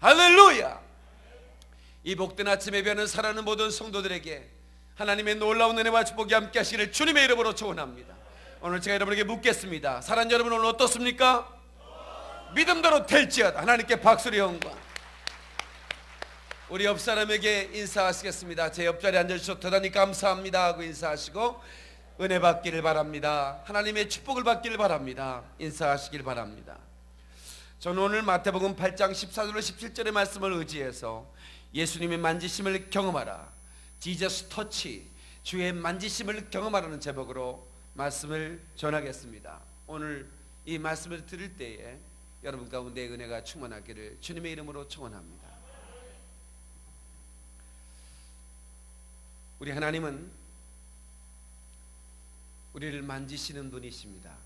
할렐루야. 이 복된 아침 예배하는 사랑하는 모든 성도들에게 하나님의 놀라운 은혜와 축복이 함께 하시기를 주님의 이름으로 축원합니다. 오늘 제가 여러분에게 묻겠습니다. 사랑하는 여러분, 오늘 어떻습니까? 믿음대로 될지어다. 하나님께 박수를 영광. 우리 옆 사람에게 인사하시겠습니다. 제 옆자리에 앉아주셔서 대단히 감사합니다 하고 인사하시고, 은혜 받기를 바랍니다. 하나님의 축복을 받기를 바랍니다. 인사하시길 바랍니다. 저는 오늘 마태복음 8장 14절로 17절의 말씀을 의지해서 예수님의 만지심을 경험하라, 지저스 터치, 주의 만지심을 경험하라는 제목으로 말씀을 전하겠습니다. 오늘 이 말씀을 들을 때에 여러분 가운데 은혜가 충만하기를 주님의 이름으로 축원합니다. 우리 하나님은 우리를 만지시는 분이십니다.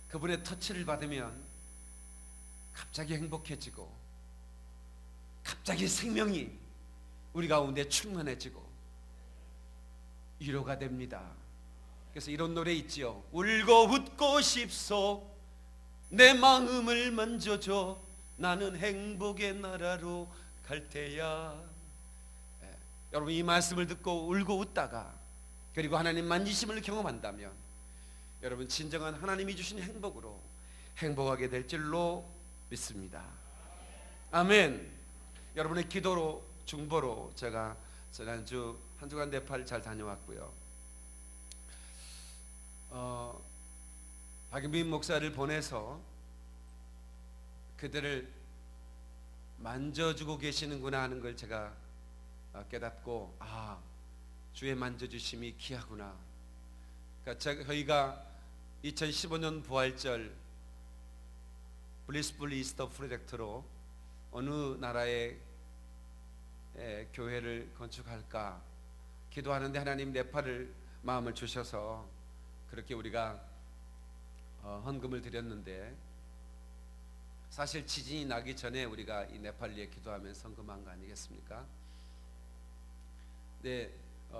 그분의 터치를 받으면 갑자기 행복해지고, 갑자기 생명이 우리 가운데 충만해지고 위로가 됩니다. 그래서 이런 노래 있지요. 울고 웃고 싶소, 내 마음을 만져줘, 나는 행복의 나라로 갈 테야. 여러분, 이 말씀을 듣고 울고 웃다가 그리고 하나님 만지심을 경험한다면 여러분 진정한 하나님이 주신 행복으로 행복하게 될 줄로 믿습니다. 아멘. 여러분의 기도로, 중보로 제가 지난주 한 주간 네팔 잘 다녀왔고요. 박인빈 목사를 보내서 그들을 만져주고 계시는구나 하는 걸 제가 깨닫고, 주의 만져주심이 귀하구나. 그러니까 저희가 2015년 부활절 블리스풀 이스터 프로젝트로 어느 나라의 교회를 건축할까 기도하는데 하나님 네팔을 마음을 주셔서 그렇게 우리가 헌금을 드렸는데, 사실 지진이 나기 전에 우리가 이 네팔리에 기도하면서 헌금한 거 아니겠습니까? 네,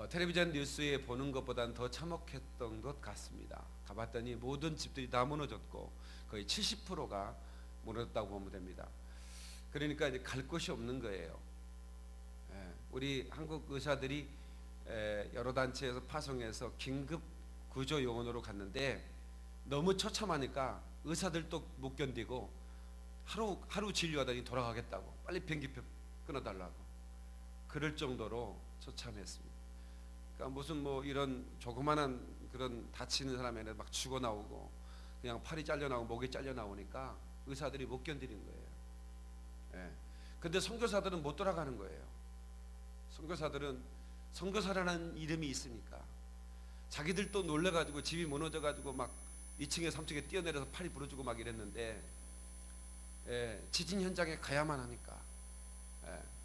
텔레비전 뉴스에 보는 것보다는 더 참혹했던 것 같습니다. 가봤더니 모든 집들이 다 무너졌고 거의 70%가 무너졌다고 보면 됩니다. 그러니까 이제 갈 곳이 없는 거예요. 우리 한국 의사들이 여러 단체에서 파송해서 긴급 구조 요원으로 갔는데 너무 처참하니까 의사들도 못 견디고 하루 진료하더니 돌아가겠다고, 빨리 비행기표 끊어달라고 그럴 정도로 처참했습니다. 그러니까 무슨 이런 조그만한 그런 다치는 사람에는 막 죽어 나오고 그냥 팔이 잘려 나오고 목이 잘려 나오니까 의사들이 못 견디는 거예요. 근데 선교사들은 못 돌아가는 거예요. 선교사들은 선교사라는 이름이 있으니까 자기들도 놀래가지고 집이 무너져가지고 막 2층에 3층에 뛰어내려서 팔이 부러지고 막 이랬는데, 지진 현장에 가야만 하니까,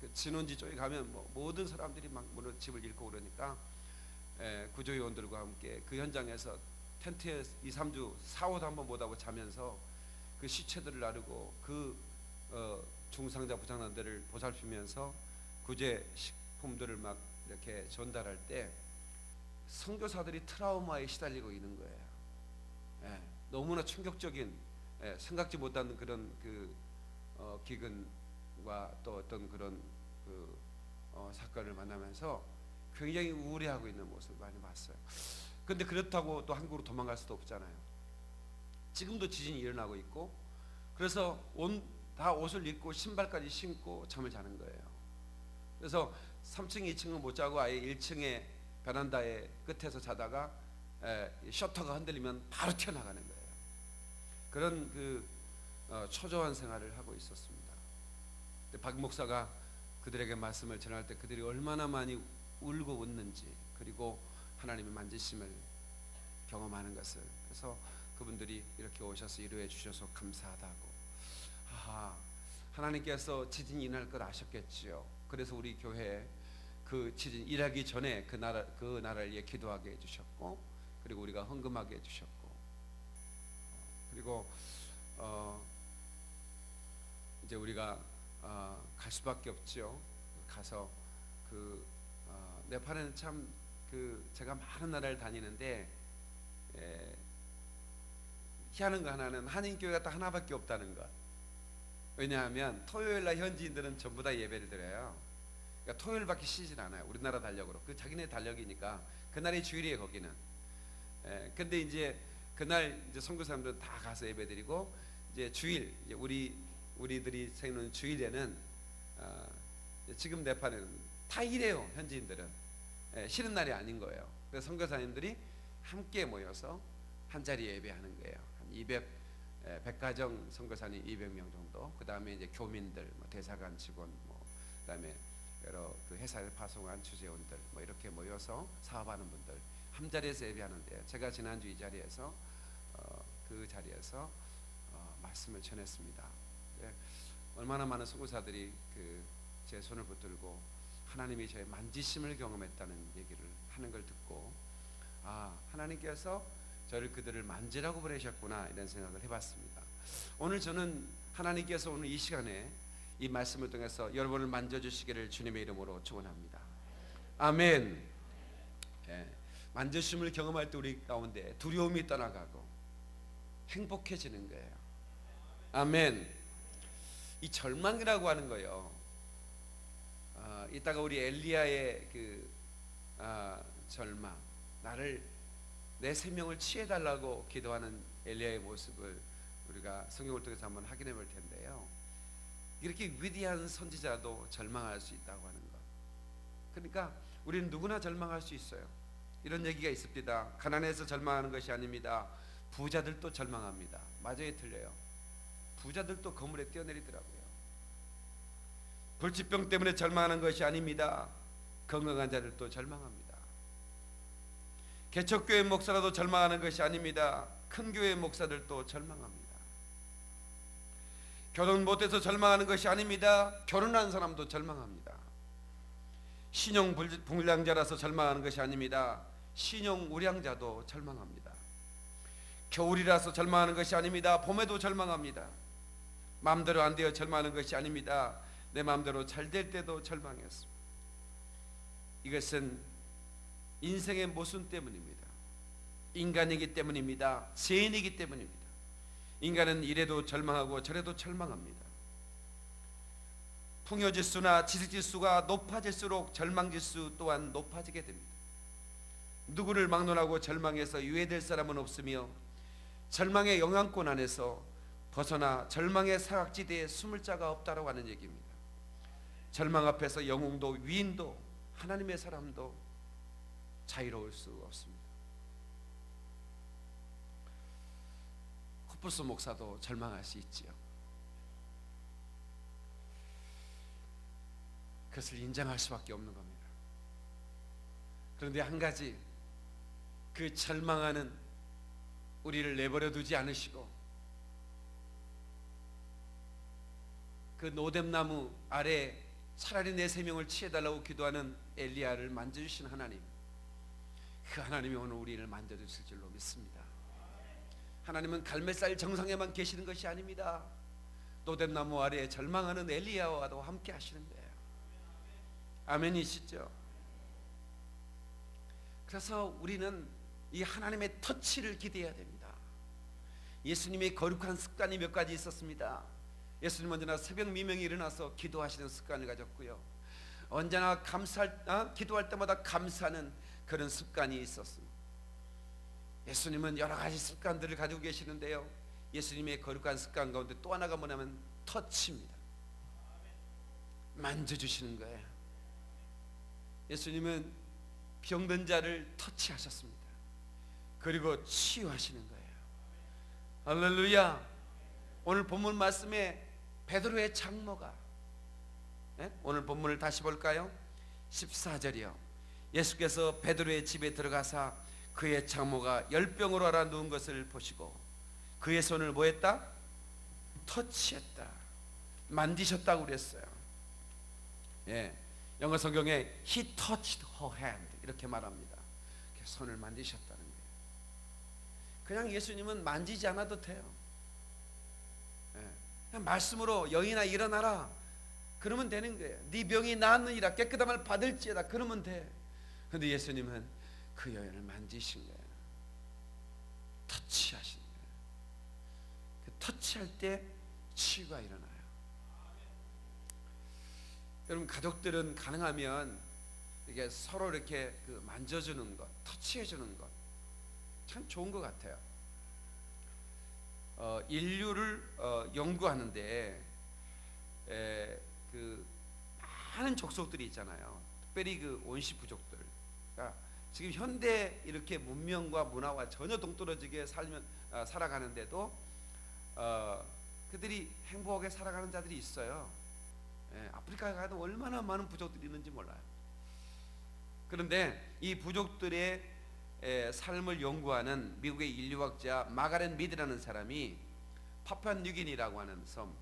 그 진원지 쪽에 가면 모든 사람들이 막 집을 잃고 그러니까 구조요원들과 함께 그 현장에서 텐트에 2, 3주 샤워도 한번 못하고 자면서 그 시체들을 나르고 그 중상자 부상자들을 보살피면서 구제 식품들을 막 이렇게 전달할 때 선교사들이 트라우마에 시달리고 있는 거예요. 너무나 충격적인, 생각지 못한 그런 기근과 또 어떤 그런 사건을 만나면서 굉장히 우울해하고 있는 모습을 많이 봤어요. 근데 그렇다고 또 한국으로 도망갈 수도 없잖아요. 지금도 지진이 일어나고 있고, 그래서 다 옷을 입고 신발까지 신고 잠을 자는 거예요. 그래서 3층, 2층은 못 자고 아예 1층에 베란다의 끝에서 자다가 셔터가 흔들리면 바로 튀어나가는 거예요. 그런 초조한 생활을 하고 있었습니다. 박 목사가 그들에게 말씀을 전할 때 그들이 얼마나 많이 울고 웃는지, 그리고 하나님의 만지심을 경험하는 것을, 그래서 그분들이 이렇게 오셔서 위로해 주셔서 감사하다고. 하나님께서 지진이 일어날 걸 아셨겠지요. 그래서 우리 교회에 그 지진 일하기 전에 그 나라를 위해 기도하게 해주셨고, 그리고 우리가 헌금하게 해주셨고, 그리고 이제 우리가 갈 수밖에 없죠. 가서 네팔에는 참 제가 많은 나라를 다니는데 희한한 거 하나는 한인교회가 딱 하나밖에 없다는 것. 왜냐하면 토요일 날 현지인들은 전부 다 예배를 드려요. 그러니까 토요일밖에 쉬진 않아요. 우리나라 달력으로. 그 자기네 달력이니까 그날이 주일이에요, 거기는. 근데 이제 그날 이제 선교사람들은 다 가서 예배드리고, 이제 주일, 이제 우리들이 세우는 주일에는 지금 네팔에는 다 일해요, 현지인들은. 쉬는 날이 아닌 거예요. 그래서 선교사님들이 함께 모여서 한 자리에 예배하는 거예요. 한 100가정 선교사님 200명 정도. 그 다음에 이제 교민들, 뭐 대사관 직원, 뭐 그다음에 여러 그 회사에 파송한 주재원들, 뭐 이렇게 모여서 사업하는 분들 한 자리에서 예배하는데, 제가 지난주 이 자리에서 그 자리에서 말씀을 전했습니다. 얼마나 많은 선교사들이 제 손을 붙들고 하나님이 저의 만지심을 경험했다는 얘기를 하는 걸 듣고, 하나님께서 저를 그들을 만지라고 부르셨구나, 이런 생각을 해봤습니다. 오늘 저는 하나님께서 오늘 이 시간에 이 말씀을 통해서 여러분을 만져주시기를 주님의 이름으로 축원합니다. 아멘. 만져주심을 경험할 때 우리 가운데 두려움이 떠나가고 행복해지는 거예요. 아멘. 이 절망이라고 하는 거요, 이따가 우리 엘리야의 절망, 내 생명을 취해달라고 기도하는 엘리야의 모습을 우리가 성경을 통해서 한번 확인해 볼 텐데요, 이렇게 위대한 선지자도 절망할 수 있다고 하는 것. 그러니까 우리는 누구나 절망할 수 있어요. 이런 얘기가 있습니다. 가난해서 절망하는 것이 아닙니다. 부자들도 절망합니다. 맞아요, 틀려요? 부자들도 건물에 뛰어내리더라고요. 불치병 때문에 절망하는 것이 아닙니다. 건강한 자들도 절망합니다. 개척교회 목사라도 절망하는 것이 아닙니다. 큰 교회 목사들도 절망합니다. 결혼 못해서 절망하는 것이 아닙니다. 결혼한 사람도 절망합니다. 신용 불량자라서 절망하는 것이 아닙니다. 신용 우량자도 절망합니다. 겨울이라서 절망하는 것이 아닙니다. 봄에도 절망합니다. 마음대로 안 되어 절망하는 것이 아닙니다. 내 마음대로 잘 될 때도 절망했습니다. 이것은 인생의 모순 때문입니다. 인간이기 때문입니다. 죄인이기 때문입니다. 인간은 이래도 절망하고 저래도 절망합니다. 풍요지수나 지식지수가 높아질수록 절망지수 또한 높아지게 됩니다. 누구를 막론하고 절망해서 유해될 사람은 없으며, 절망의 영향권 안에서 벗어나 절망의 사각지대에 숨을 자가 없다라고 하는 얘기입니다. 절망 앞에서 영웅도 위인도 하나님의 사람도 자유로울 수 없습니다. 코뿔소 목사도 절망할 수 있지요. 그것을 인정할 수밖에 없는 겁니다. 그런데 한 가지, 그 절망하는 우리를 내버려 두지 않으시고 그 노뎀나무 아래 차라리 내 생명을 취해달라고 기도하는 엘리야를 만져주신 하나님, 그 하나님이 오늘 우리를 만져주실 줄로 믿습니다. 하나님은 갈멜살 정상에만 계시는 것이 아닙니다. 노뎀나무 아래 절망하는 엘리야와도 함께 하시는 거예요. 아멘이시죠? 그래서 우리는 이 하나님의 터치를 기대해야 됩니다. 예수님의 거룩한 습관이 몇 가지 있었습니다. 예수님 언제나 새벽 미명에 일어나서 기도하시는 습관을 가졌고요, 언제나 기도할 때마다 감사하는 그런 습관이 있었습니다. 예수님은 여러 가지 습관들을 가지고 계시는데요, 예수님의 거룩한 습관 가운데 또 하나가 뭐냐면 터치입니다. 만져주시는 거예요. 예수님은 병든 자를 터치하셨습니다. 그리고 치유하시는 거예요. 할렐루야. 오늘 본문 말씀에 베드로의 장모가, 오늘 본문을 다시 볼까요? 14절이요. 예수께서 베드로의 집에 들어가사 그의 장모가 열병으로 앓아 누운 것을 보시고 그의 손을 뭐 했다? 터치했다. 만지셨다고 그랬어요. 영어 성경에 He touched her hand 이렇게 말합니다. 손을 만지셨다는 거예요. 그냥 예수님은 만지지 않아도 돼요. 그냥 말씀으로 여인아 일어나라 그러면 되는 거예요. 네 병이 나았느니라 깨끗함을 받을지어다 그러면 돼. 그런데 예수님은 그 여인을 만지신 거예요. 터치하신 거예요. 그 터치할 때 치유가 일어나요. 여러분 가족들은 가능하면 이게 서로 이렇게 그 만져주는 것, 터치해주는 것 참 좋은 것 같아요. 인류를 연구하는데 그 많은 족속들이 있잖아요. 특별히 그 원시 부족들. 그러니까 지금 현대 이렇게 문명과 문화와 전혀 동떨어지게 살아가는데도 그들이 행복하게 살아가는 자들이 있어요. 아프리카에 가도 얼마나 많은 부족들이 있는지 몰라요. 그런데 이 부족들의 삶을 연구하는 미국의 인류학자 마가렛 미드라는 사람이 파푸아뉴기니라고 하는 섬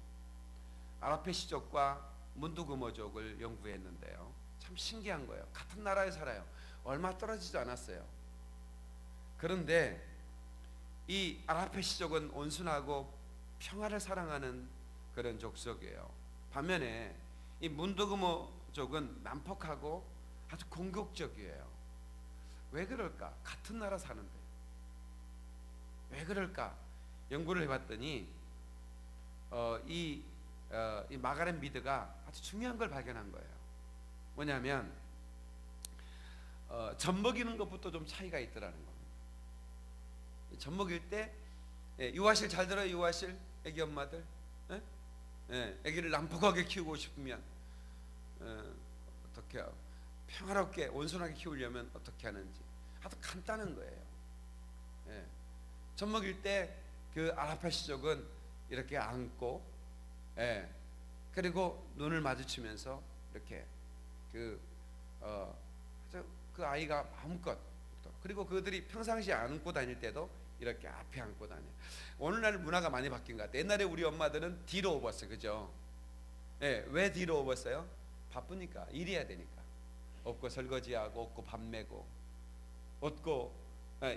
아라페시족과 문두구모족을 연구했는데요. 참 신기한 거예요. 같은 나라에 살아요. 얼마 떨어지지 않았어요. 그런데 이 아라페시족은 온순하고 평화를 사랑하는 그런 족속이에요. 반면에 이 문두구모족은 난폭하고 아주 공격적이에요. 왜 그럴까? 같은 나라 사는데 왜 그럴까? 연구를 해봤더니 이 마가렛 미드가 아주 중요한 걸 발견한 거예요. 뭐냐면 젖 먹이는 것부터 좀 차이가 있더라는 겁니다. 젖 먹일 때 유아실 잘 들어요. 유아실 애기 엄마들 애기를 난폭하게 키우고 싶으면 어떻게 해요? 평화롭게 온순하게 키우려면 어떻게 하는지 아주 간단한 거예요. 젖 먹일 때 그 아라파시족은 이렇게 안고 그리고 눈을 마주치면서 이렇게 그 아이가 마음껏 그리고 그들이 평상시에 안고 다닐 때도 이렇게 앞에 안고 다녀요. 오늘날 문화가 많이 바뀐 것 같아요. 옛날에 우리 엄마들은 뒤로 업었어요. 그죠? 왜 뒤로 업었어요? 바쁘니까 일해야 되니까 업고 설거지하고 업고 밥 메고 업고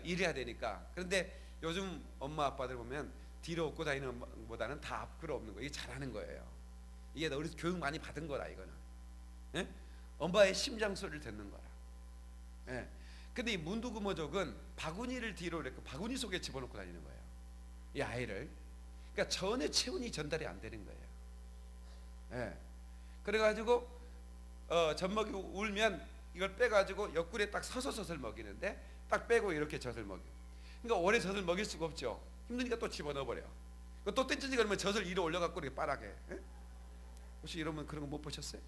일해야 되니까. 그런데 요즘 엄마 아빠들 보면 뒤로 업고 다니는 것보다는 다 앞으로 업는 거. 이게 잘하는 거예요. 이게 어디서 교육 많이 받은 거라 이거는. 엄마의 심장 소리를 듣는 거라. 근데 이 문두구모족은 바구니를 뒤로 이렇게 바구니 속에 집어넣고 다니는 거예요. 이 아이를. 그러니까 전에 체온이 전달이 안 되는 거예요. 그래가지고 젖먹이 울면 이걸 빼가지고 옆구리에 딱 서서 먹이는데 딱 빼고 이렇게 젖을 먹여. 그러니까 오래 젖을 먹일 수가 없죠. 힘드니까 또 집어넣어버려. 또 떼찌지 그러면 젖을 위로 올려갖고 이렇게 빠르게. 혹시 이러면 그런 거 못 보셨어요?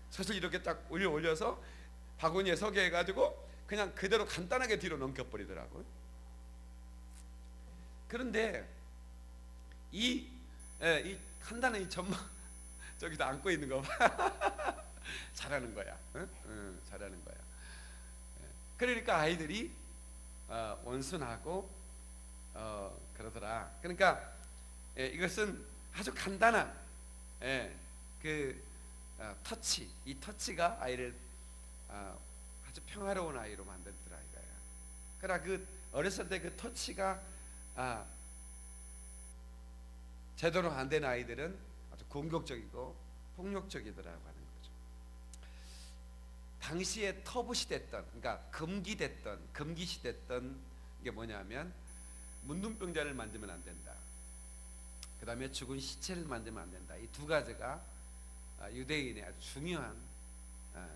젖을 이렇게 딱 올려서 바구니에 서게 해가지고 그냥 그대로 간단하게 뒤로 넘겨버리더라고요. 그런데 이 간단한 이 젖먹 저기다 안고 있는 거 봐. 잘하는 거야. 잘하는 거야. 그러니까 아이들이 온순하고 그러더라. 그러니까 이것은 아주 간단한 터치, 이 터치가 아이를 아주 평화로운 아이로 만들더라 이거야. 그러나 그 어렸을 때 그 터치가 제대로 안 된 아이들은 아주 공격적이고 폭력적이더라고 하는 거죠. 당시에 터부시됐던, 그러니까 금기시됐던 게 뭐냐면 문둥병자를 만지면 안 된다. 그 다음에 죽은 시체를 만지면 안 된다. 이 두 가지가 유대인의 아주 중요한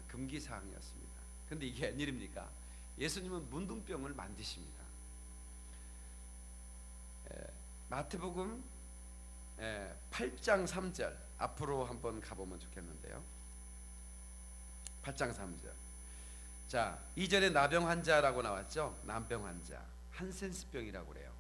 금기 사항이었습니다. 그런데 이게 웬일입니까? 예수님은 문둥병을 만지십니다. 마태복음 8장 3절 앞으로 한번 가보면 좋겠는데요. 8장 3절. 자, 이전에 나병 환자라고 나왔죠. 난병 환자, 한센스병이라고 그래요.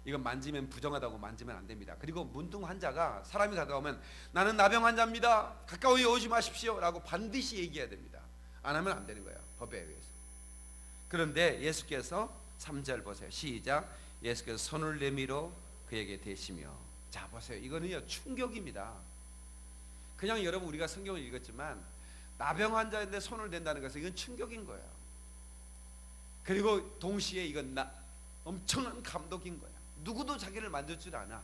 이건 만지면 부정하다고 만지면 안 됩니다. 그리고 문둥 환자가 사람이 가까우면 나는 나병 환자입니다. 가까이 오지 마십시오라고 반드시 얘기해야 됩니다. 안 하면 안 되는 거예요. 법에 의해서. 그런데 예수께서 3절 보세요. 시작. 예수께서 손을 내밀어 그에게 대시며. 자, 보세요. 이거는요 충격입니다. 그냥 여러분 우리가 성경을 읽었지만 나병 환자인데 손을 댄다는 것은 이건 충격인 거예요. 그리고 동시에 이건 엄청난 감독인 거야. 누구도 자기를 만들 줄 아나.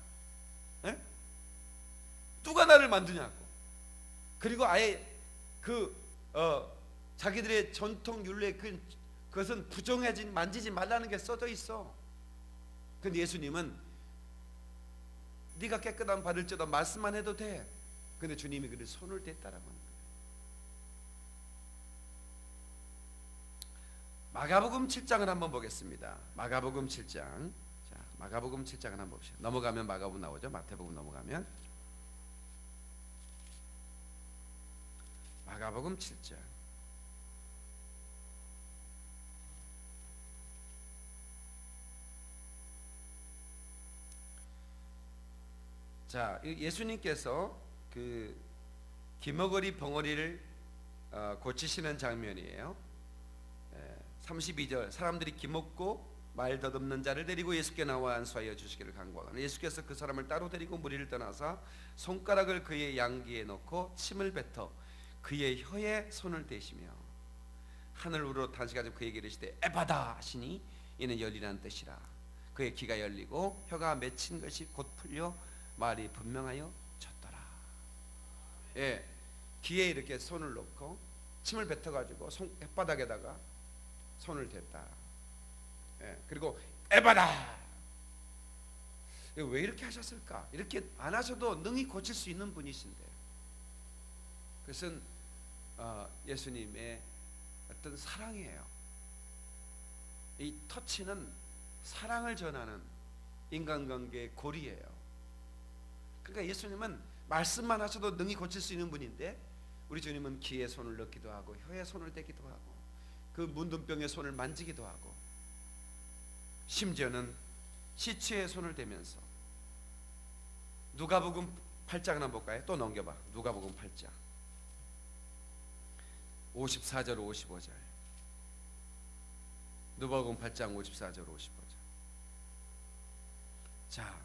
누가 나를 만드냐고. 그리고 아예 자기들의 전통 율례 그것은 부정해진 만지지 말라는 게 써져 있어. 근데 예수님은 네가 깨끗함 받을지어다 말씀만 해도 돼. 근데 주님이 그를 손을 댔다라고 하는 거예요. 마가복음 7장을 한번 보겠습니다. 마가복음 7장. 자, 마가복음 7장을 한번 봅시다. 넘어가면 마가복음 나오죠. 마태복음 넘어가면 마가복음 7장. 자, 예수님께서 그 기머거리 벙어리를 고치시는 장면이에요. 32절 사람들이 기먹고 말 덧없는 자를 데리고 예수께 나와 안수하여 주시기를 간구하거늘 예수께서 그 사람을 따로 데리고 무리를 떠나서 손가락을 그의 양귀에 넣고 침을 뱉어 그의 혀에 손을 대시며 하늘으로 탄식하여 그에게 이르시되 에바다 하시니 이는 열리라는 뜻이라. 그의 귀가 열리고 혀가 맺힌 것이 곧 풀려 말이 분명하여 졌더라. 예, 귀에 이렇게 손을 넣고 침을 뱉어가지고 혓바닥에다가 손을 댔다. 예, 그리고 에바다. 왜 이렇게 하셨을까? 이렇게 안 하셔도 능히 고칠 수 있는 분이신데, 그것은 예수님의 어떤 사랑이에요. 이 터치는 사랑을 전하는 인간관계의 고리예요. 그러니까 예수님은 말씀만 하셔도 능히 고칠 수 있는 분인데, 우리 주님은 귀에 손을 넣기도 하고 혀에 손을 대기도 하고 그 문둥병에 손을 만지기도 하고 심지어는 시체에 손을 대면서 누가복음 8장을 한번 볼까요? 또 넘겨봐. 누가복음 8장 54절 55절. 누가복음 8장 54절 55절. 자,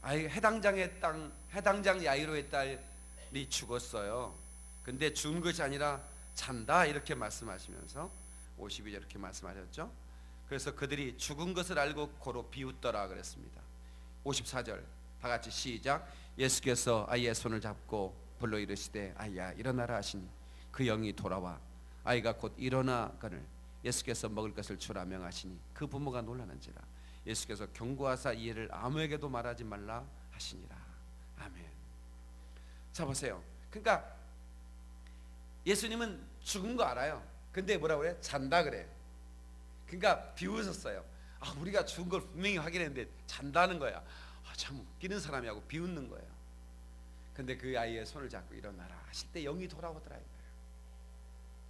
해당장 야이로의 딸이 죽었어요. 근데 죽은 것이 아니라 잔다 이렇게 말씀하시면서 52절 이렇게 말씀하셨죠. 그래서 그들이 죽은 것을 알고 고로 비웃더라 그랬습니다. 54절 다 같이 시작. 예수께서 아이의 손을 잡고 불러 이르시되 아이야 일어나라 하시니 그 영이 돌아와 아이가 곧 일어나거늘 예수께서 먹을 것을 주라 명하시니 그 부모가 놀라는지라. 예수께서 경고하사 이 일을 아무에게도 말하지 말라 하시니라. 아멘. 자 보세요. 그러니까 예수님은 죽은 거 알아요. 근데 뭐라 그래? 잔다 그래. 그러니까 비웃었어요. 우리가 죽은 걸 분명히 확인했는데 잔다는 거야. 참 웃기는 사람이하고 비웃는 거예요. 근데 그 아이의 손을 잡고 일어나라 하실 때 영이 돌아오더라 이거예요.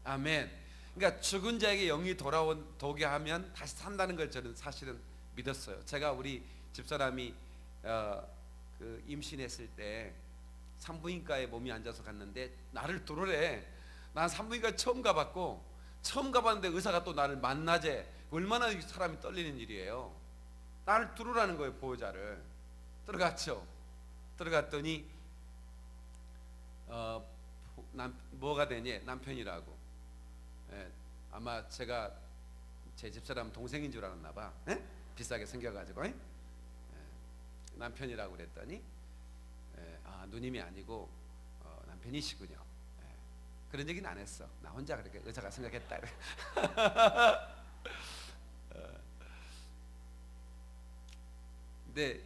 아멘. 그러니까 죽은 자에게 영이 돌아오게 하면 다시 산다는 걸 저는 사실은 믿었어요. 제가 우리 집사람이 그 임신했을 때 산부인과에 몸이 앉아서 갔는데 나를 들으래. 난 산부인과 처음 가봤고 처음 가봤는데 의사가 또 나를 만나재. 얼마나 사람이 떨리는 일이에요. 나를 들으라는 거예요. 보호자를. 들어갔죠. 들어갔더니 뭐가 되니? 남편이라고. 예, 아마 제가 제 집사람 동생인 줄 알았나 봐. 예? 비싸게 생겨가지고 남편이라고 그랬더니 누님이 아니고 남편이시군요. 그런 얘기는 안 했어. 나 혼자 그렇게 의사가 생각했다. 근데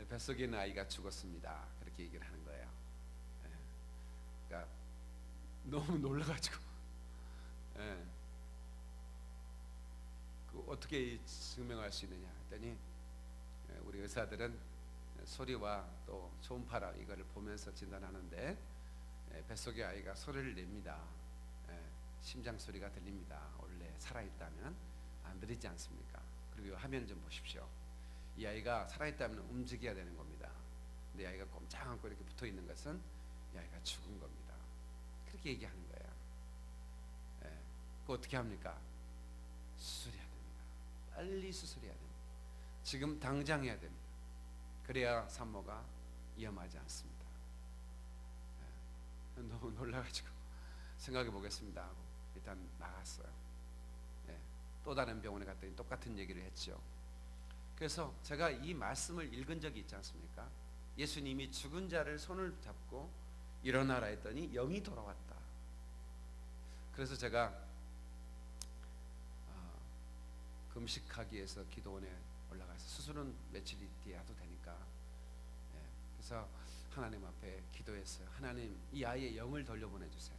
뱃속에 있는 아이가 죽었습니다. 그렇게 얘기를 하는 거예요. 그러니까 너무 놀라가지고 그 어떻게 증명할 수 있느냐 했더니 우리 의사들은 소리와 또 초음파라 이거를 보면서 진단하는데 뱃속의 아이가 소리를 냅니다. 심장 소리가 들립니다. 원래 살아있다면 안 들리지 않습니까? 그리고 화면 좀 보십시오. 이 아이가 살아있다면 움직여야 되는 겁니다. 근데 이 아이가 꼼짝 않고 이렇게 붙어 있는 것은 이 아이가 죽은 겁니다. 그렇게 얘기하는 거예요. 그거 어떻게 합니까? 수술해야 됩니다. 빨리 수술해야 됩니다. 지금 당장 해야 됩니다. 그래야 산모가 위험하지 않습니다. 너무 놀라가지고 생각해 보겠습니다 하고 일단 나갔어요. 또 다른 병원에 갔더니 똑같은 얘기를 했죠. 그래서 제가 이 말씀을 읽은 적이 있지 않습니까? 예수님이 죽은 자를 손을 잡고 일어나라 했더니 영이 돌아왔다. 그래서 제가 금식하기 위해서 기도원에 올라가서 수술은 며칠 뒤에 해도 되니까 그래서 하나님 앞에 기도했어요. 하나님 이 아이의 영을 돌려보내주세요.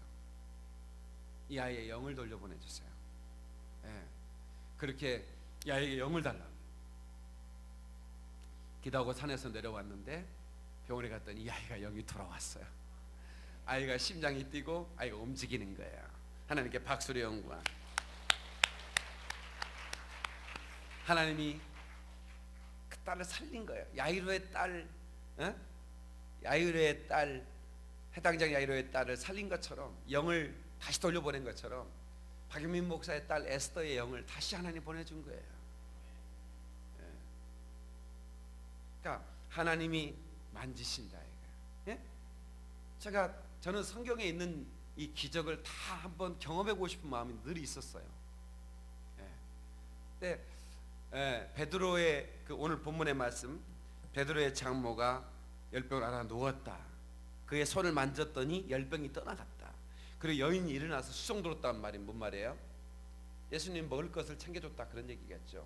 이 아이의 영을 돌려보내주세요. 그렇게 야에게 영을 달라. 기도하고 산에서 내려왔는데 병원에 갔더니 이 아이가 영이 돌아왔어요. 아이가 심장이 뛰고 아이가 움직이는 거예요. 하나님께 박수를 영광. 하나님이 그 딸을 살린 거예요. 야이로의 딸, 야이로의 딸, 해당장 야이로의 딸을 살린 것처럼, 영을 다시 돌려보낸 것처럼 박유민 목사의 딸 에스더의 영을 다시 하나님 보내준 거예요. 그러니까 하나님이 만지신다 이거예요. 저는 성경에 있는 이 기적을 다 한번 경험해보고 싶은 마음이 늘 있었어요. 근데 베드로의 그 오늘 본문의 말씀, 베드로의 장모가 열병을 앓아 누웠다. 그의 손을 만졌더니 열병이 떠나갔다. 그리고 여인이 일어나서 수종들었다는 말이 뭔 말이에요? 예수님 먹을 것을 챙겨줬다 그런 얘기겠죠.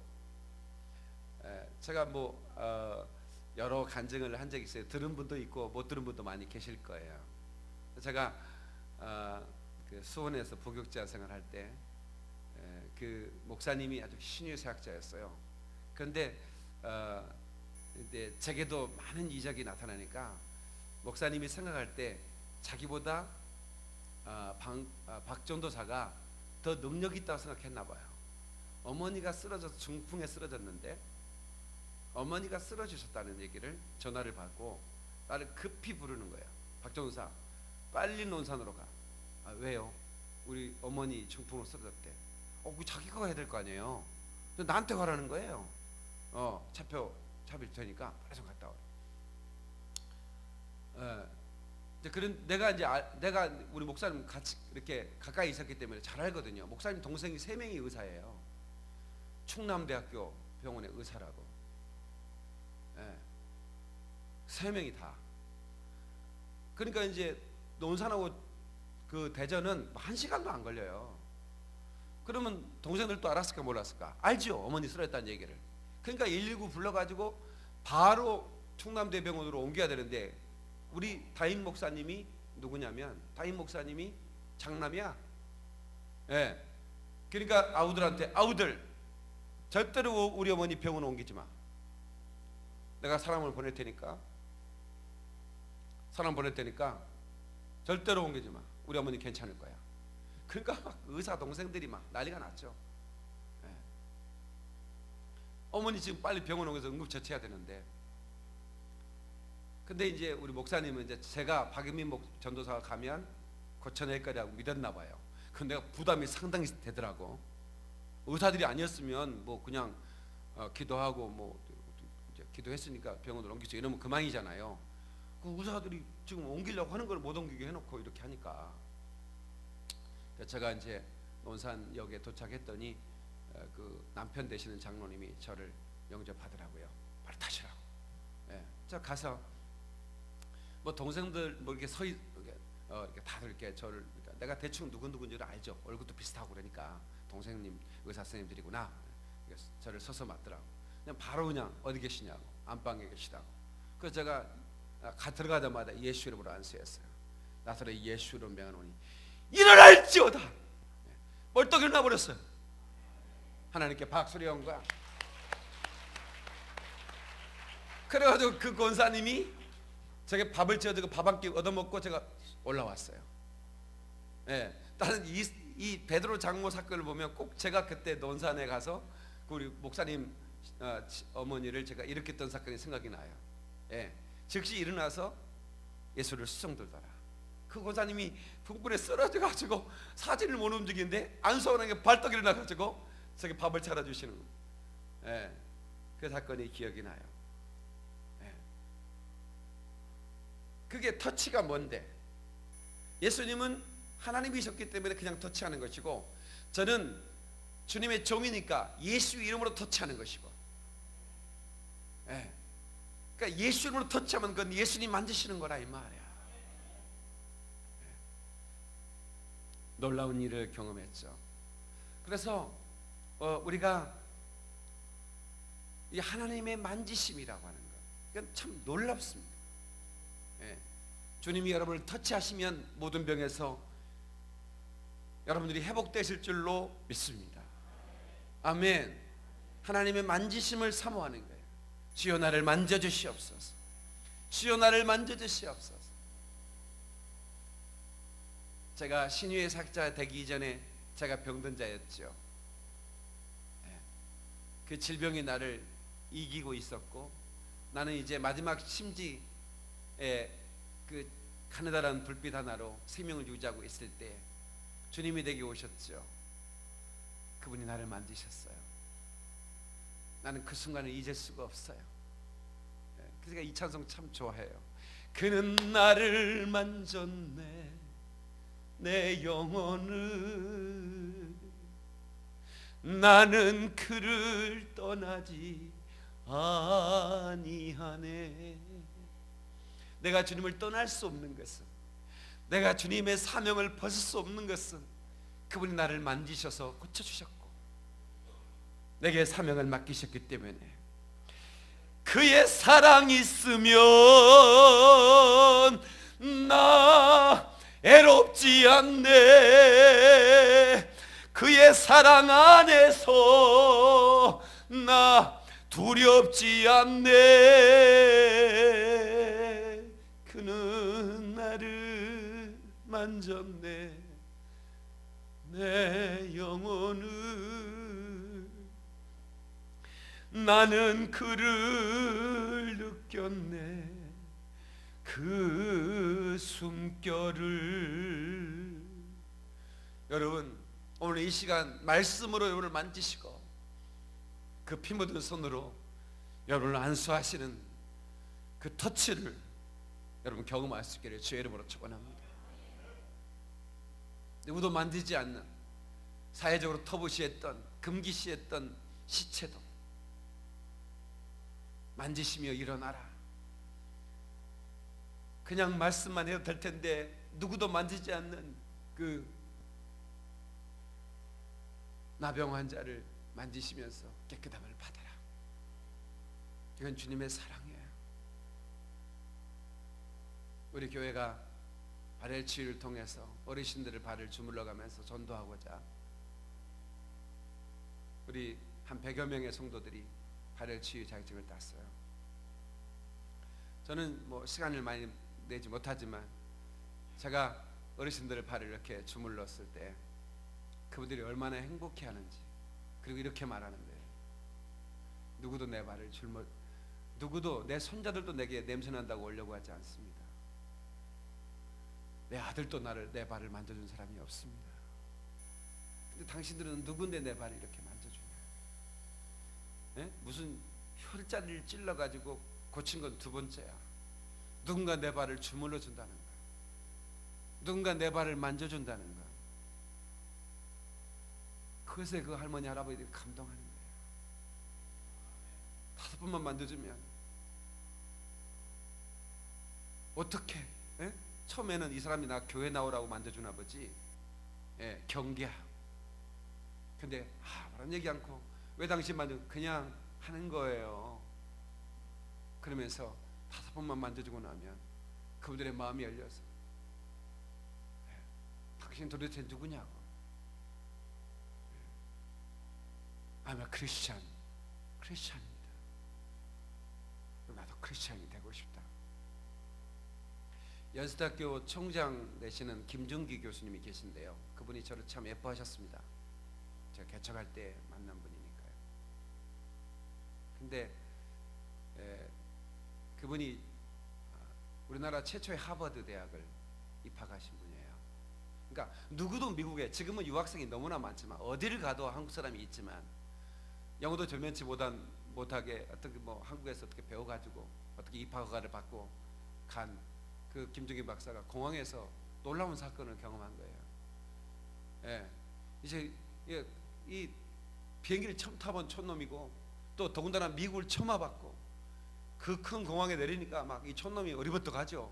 제가 여러 간증을 한 적이 있어요. 들은 분도 있고 못 들은 분도 많이 계실 거예요. 제가 그 수원에서 부교육자 생활할 때 그 목사님이 아주 신유사학자였어요. 그런데 제게도 많은 이적이 나타나니까 목사님이 생각할 때 자기보다 박전도사가 더 능력이 있다고 생각했나 봐요. 어머니가 쓰러져서 중풍에 쓰러졌는데 어머니가 쓰러지셨다는 얘기를 전화를 받고 나를 급히 부르는 거예요. 박전도사 빨리 논산으로 가. 왜요? 우리 어머니 중풍으로 쓰러졌대. 그 자기가 해야 될 거 아니에요. 나한테 가라는 거예요. 차표 되니까 빨리 좀 갔다 와. 그런 내가 우리 목사님 같이 이렇게 가까이 있었기 때문에 잘 알거든요. 목사님 동생이 3명이 의사예요. 충남대학교 병원의 의사라고. 3명이 다. 그러니까 이제 논산하고 그 대전은 1시간도 안 걸려요. 그러면 동생들도 알았을까 몰랐을까? 알죠. 어머니 쓰러졌다는 얘기를. 그러니까 119 불러가지고 바로 충남대병원으로 옮겨야 되는데 우리 다임 목사님이 누구냐면 다임 목사님이 장남이야. 그러니까 아우들한테 아우들 절대로 우리 어머니 병원 옮기지 마. 내가 사람 보낼 테니까 절대로 옮기지 마. 우리 어머니 괜찮을 거야. 그러니까 막 의사 동생들이 막 난리가 났죠. 어머니 지금 빨리 병원 옮겨서 응급처치해야 되는데, 근데 이제 우리 목사님은 이제 제가 박유민 전도사가 가면 고쳐낼 거라고 믿었나 봐요. 근데 내가 부담이 상당히 되더라고. 의사들이 아니었으면 그냥 기도하고 이제 기도했으니까 병원으로 옮기죠 이러면 그만이잖아요. 그 의사들이 지금 옮기려고 하는 걸 못 옮기게 해놓고 이렇게 하니까 제가 이제 논산역에 도착했더니 그 남편 되시는 장로님이 저를 영접하더라고요. 빨리 타시라고. 저 가서 동생들 이렇게 이렇게 다들 이렇게 저를 내가 대충 누군지를 알죠. 얼굴도 비슷하고 그러니까 동생님 의사 선생님들이구나. 저를 서서 맞더라고. 그냥 바로 그냥 어디 계시냐고 안방에 계시다고. 그래서 제가 들어가자마자 예수 이름으로 안수했어요. 나사렛 예수 이름으로 명하노니 일어날지어다. 벌떡 일어나 버렸어요. 하나님께 박수를 영광. 그래가지고 그 권사님이 제가 밥을 지어주고 밥 한 끼 얻어먹고 제가 올라왔어요. 나는 이 베드로 장모 사건을 보면 꼭 제가 그때 논산에 가서 우리 목사님 어머니를 제가 일으켰던 사건이 생각이 나요. 즉시 일어나서 예수를 수종들더라. 그 권사님이 풍불에 쓰러져 가지고 사지를 못 움직이는데 안수하는 게 발떡 일어나 가지고 저기 밥을 차려주시는 그 사건이 기억이 나요. 그게 터치가 뭔데? 예수님은 하나님이셨기 때문에 그냥 터치하는 것이고, 저는 주님의 종이니까 예수 이름으로 터치하는 것이고, 그러니까 예수 이름으로 터치하면 그건 예수님 만지시는 거라 이 말이야. 놀라운 일을 경험했죠. 그래서 우리가 이 하나님의 만지심이라고 하는 것, 이건 참 놀랍습니다. 주님이 여러분을 터치하시면 모든 병에서 여러분들이 회복되실 줄로 믿습니다. 아멘. 하나님의 만지심을 사모하는 거예요. 주여 나를 만져주시옵소서. 주여 나를 만져주시옵소서. 제가 신유의 사역자 되기 이전에 제가 병든 자였죠. 그 질병이 나를 이기고 있었고, 나는 이제 마지막 심지에 그 가느다란 불빛 하나로 생명을 유지하고 있을 때 주님이 내게 오셨죠. 그분이 나를 만지셨어요. 나는 그 순간을 잊을 수가 없어요. 그래서 이 찬송 참 좋아해요. 그는 나를 만졌네, 내 영혼을. 나는 그를 떠나지 아니하네. 내가 주님을 떠날 수 없는 것은, 내가 주님의 사명을 벗을 수 없는 것은 그분이 나를 만지셔서 고쳐주셨고 내게 사명을 맡기셨기 때문에, 그의 사랑이 있으면 나 애롭지 않네. 그의 사랑 안에서 나 두렵지 않네. 그는 나를 만졌네, 내 영혼을. 나는 그를 느꼈네, 그 숨결을. 여러분, 오늘 이 시간 말씀으로 여러분을 만지시고 그 피 묻은 손으로 여러분을 안수하시는 그 터치를 여러분 경험할 수 있기를 주의 이름으로 축원합니다. 누구도 만지지 않는, 사회적으로 터부시했던, 금기시했던 시체도 만지시며 일어나라. 그냥 말씀만 해도 될 텐데 누구도 만지지 않는 그 나병 환자를 만지시면서 깨끗함을 받아라. 이건 주님의 사랑이에요. 우리 교회가 발열 치유를 통해서 어르신들의 발을 주물러 가면서 전도하고자 우리 한 100여 명의 성도들이 발열 치유 자격증을 땄어요. 저는 뭐 시간을 많이 내지 못하지만 제가 어르신들의 발을 이렇게 주물렀을 때 그분들이 얼마나 행복해하는지, 그리고 이렇게 말하는 거예요. 누구도 내 발을 누구도, 내 손자들도 내게 냄새난다고 오려고 하지 않습니다. 내 아들도 내 발을 만져준 사람이 없습니다. 근데 당신들은 누군데 내 발을 이렇게 만져주냐? 네? 무슨 혈자리를 찔러가지고 고친 건 두 번째야. 누군가 내 발을 주물러 준다는 거야. 누군가 내 발을 만져준다는 거야. 그것에 그 할머니 할아버지들이 감동하는 거예요. 5번만 만져주면 어떻게? 처음에는 이 사람이 나 교회 나오라고 만져주나 보지, 경계야. 근데 뭐란 얘기 않고, 왜 당신 만져? 그냥 하는 거예요. 그러면서 5번만 만져주고 나면 그분들의 마음이 열려서, 당신 도대체 누구냐고. I'm a Christian. 크리스찬입니다. 나도 크리스찬이 되고 싶다. 연세대학교 총장 되시는 김준기 교수님이 계신데요. 그분이 저를 참 예뻐하셨습니다. 제가 개척할 때 만난 분이니까요. 근데 그분이 우리나라 최초의 하버드 대학을 입학하신 분이에요. 그러니까 누구도 미국에, 지금은 유학생이 너무나 많지만 어디를 가도 한국 사람이 있지만 영어도 절면치 못하게 어떻게 한국에서 어떻게 배워가지고 어떻게 입학허가를 받고 간 그 김종기 박사가 공항에서 놀라운 사건을 경험한 거예요. 이제 이 비행기를 처음 타본 촌놈이고, 또 더군다나 미국을 처음 와봤고, 그 큰 공항에 내리니까 막 이 촌놈이 어리버떡하죠.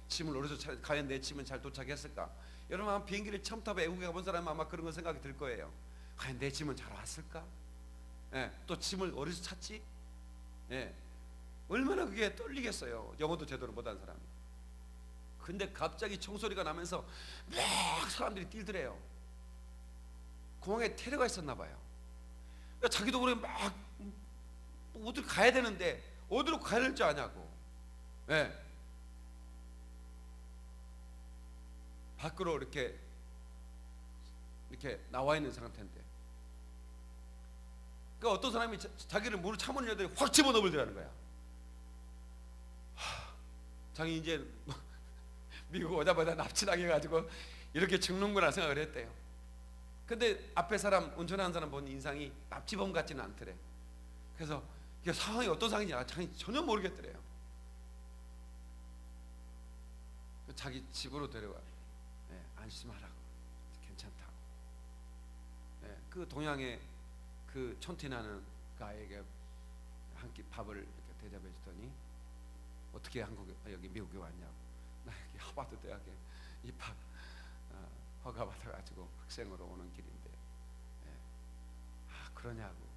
짐을 어디서 과연 내 짐은 잘 도착했을까? 여러분 아마 비행기를 처음 타봐 외국에 가본 사람은 아마 그런 거 생각이 들 거예요. 과연 내 짐은 잘 왔을까? 또 짐을 어디서 찾지? 얼마나 그게 떨리겠어요. 영어도 제대로 못한 사람이. 근데 갑자기 총소리가 나면서 막 사람들이 뛰더래요. 공항에 테러가 있었나 봐요. 자기도 그래 막 어디 가야 되는데 어디로 가야 될지 아냐고. 예. 밖으로 이렇게 나와 있는 상태인데, 그러니까 어떤 사람이 자기를 물을 참는 여자들이 확 집어넣으려는 거야. 자기 이제 미국 오자마자 납치당해가지고 이렇게 죽는구나 생각을 했대요. 근데 앞에 사람, 운전하는 사람 본 인상이 납치범 같지는 않더래. 그래서 이게 상황이 어떤 상황인지 자기 전혀 모르겠더래요. 자기 집으로 데려와. 네, 안심하라고, 괜찮다고. 네, 그 동양의 그 촌티나는 가에게 한 끼 밥을 이렇게 대접해 주더니, 어떻게 여기 미국에 왔냐고. 나 여기 하버드 대학에 입학 허가 받아가지고 학생으로 오는 길인데, 그러냐고.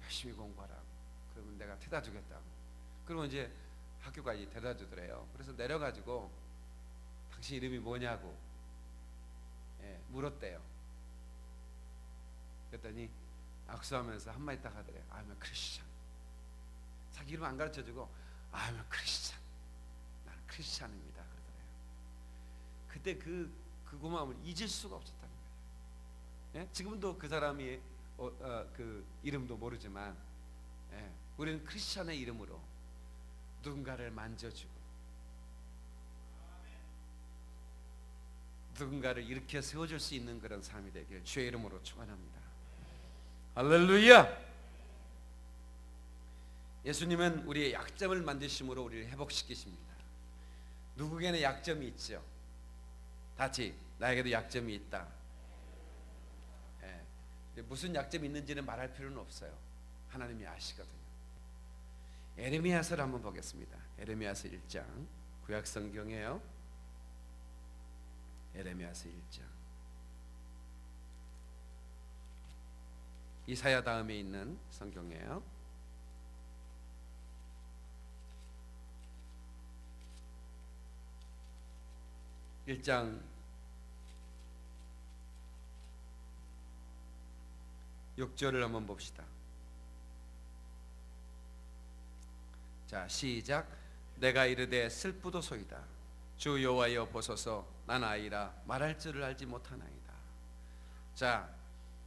열심히 공부하라고. 그러면 내가 데려다 주겠다고. 그러면 이제 학교까지 데려다 주더래요. 그래서 내려가지고 당신 이름이 뭐냐고 물었대요. 그랬더니 악수하면서 한마디 딱 하더래요. I'm a Christian. 자기 이름 안 가르쳐주고 I'm a Christian. 나는 크리스찬입니다. 그러더래요. 그때 그 고마움을 잊을 수가 없었다는 거예요. 지금도 그 사람이 그 이름도 모르지만, 우리는 크리스찬의 이름으로 누군가를 만져주고 누군가를 일으켜 세워줄 수 있는 그런 삶이 되길 주의 이름으로 축원합니다. 할렐루야. 예수님은 우리의 약점을 만드심으로 우리를 회복시키십니다. 누구에게는 약점이 있죠. 다시 나에게도 약점이 있다. 무슨 약점이 있는지는 말할 필요는 없어요. 하나님이 아시거든요. 에레미야서를 한번 보겠습니다. 에레미야서 1장, 구약 성경이에요. 에레미야서 1장. 이사야 다음에 있는 성경이에요. (1장) 6절을 한번 봅시다. 자, 시작. 내가 이르되 슬프도소이다. 주 여호와여 보소서, 난 아이라 말할 줄을 알지 못하나이다. 자,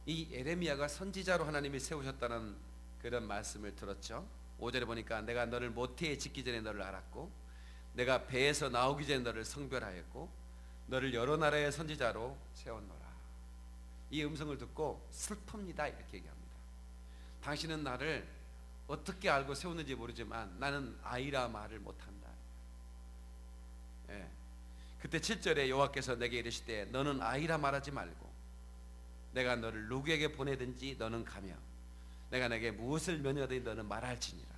이 에레미야가 선지자로 하나님이 세우셨다는 그런 말씀을 들었죠. 5절에 보니까 내가 너를 모태에 짓기 전에 너를 알았고, 내가 배에서 나오기 전에 너를 성별하였고, 너를 여러 나라의 선지자로 세웠노라. 이 음성을 듣고 슬픕니다 이렇게 얘기합니다. 당신은 나를 어떻게 알고 세웠는지 모르지만 나는 아이라 말을 못한다. 그때 7절에 여호와께서 내게 이르시되 너는 아이라 말하지 말고 내가 너를 누구에게 보내든지 너는 가며 내가 내게 무엇을 면하든지 너는 말할지니라.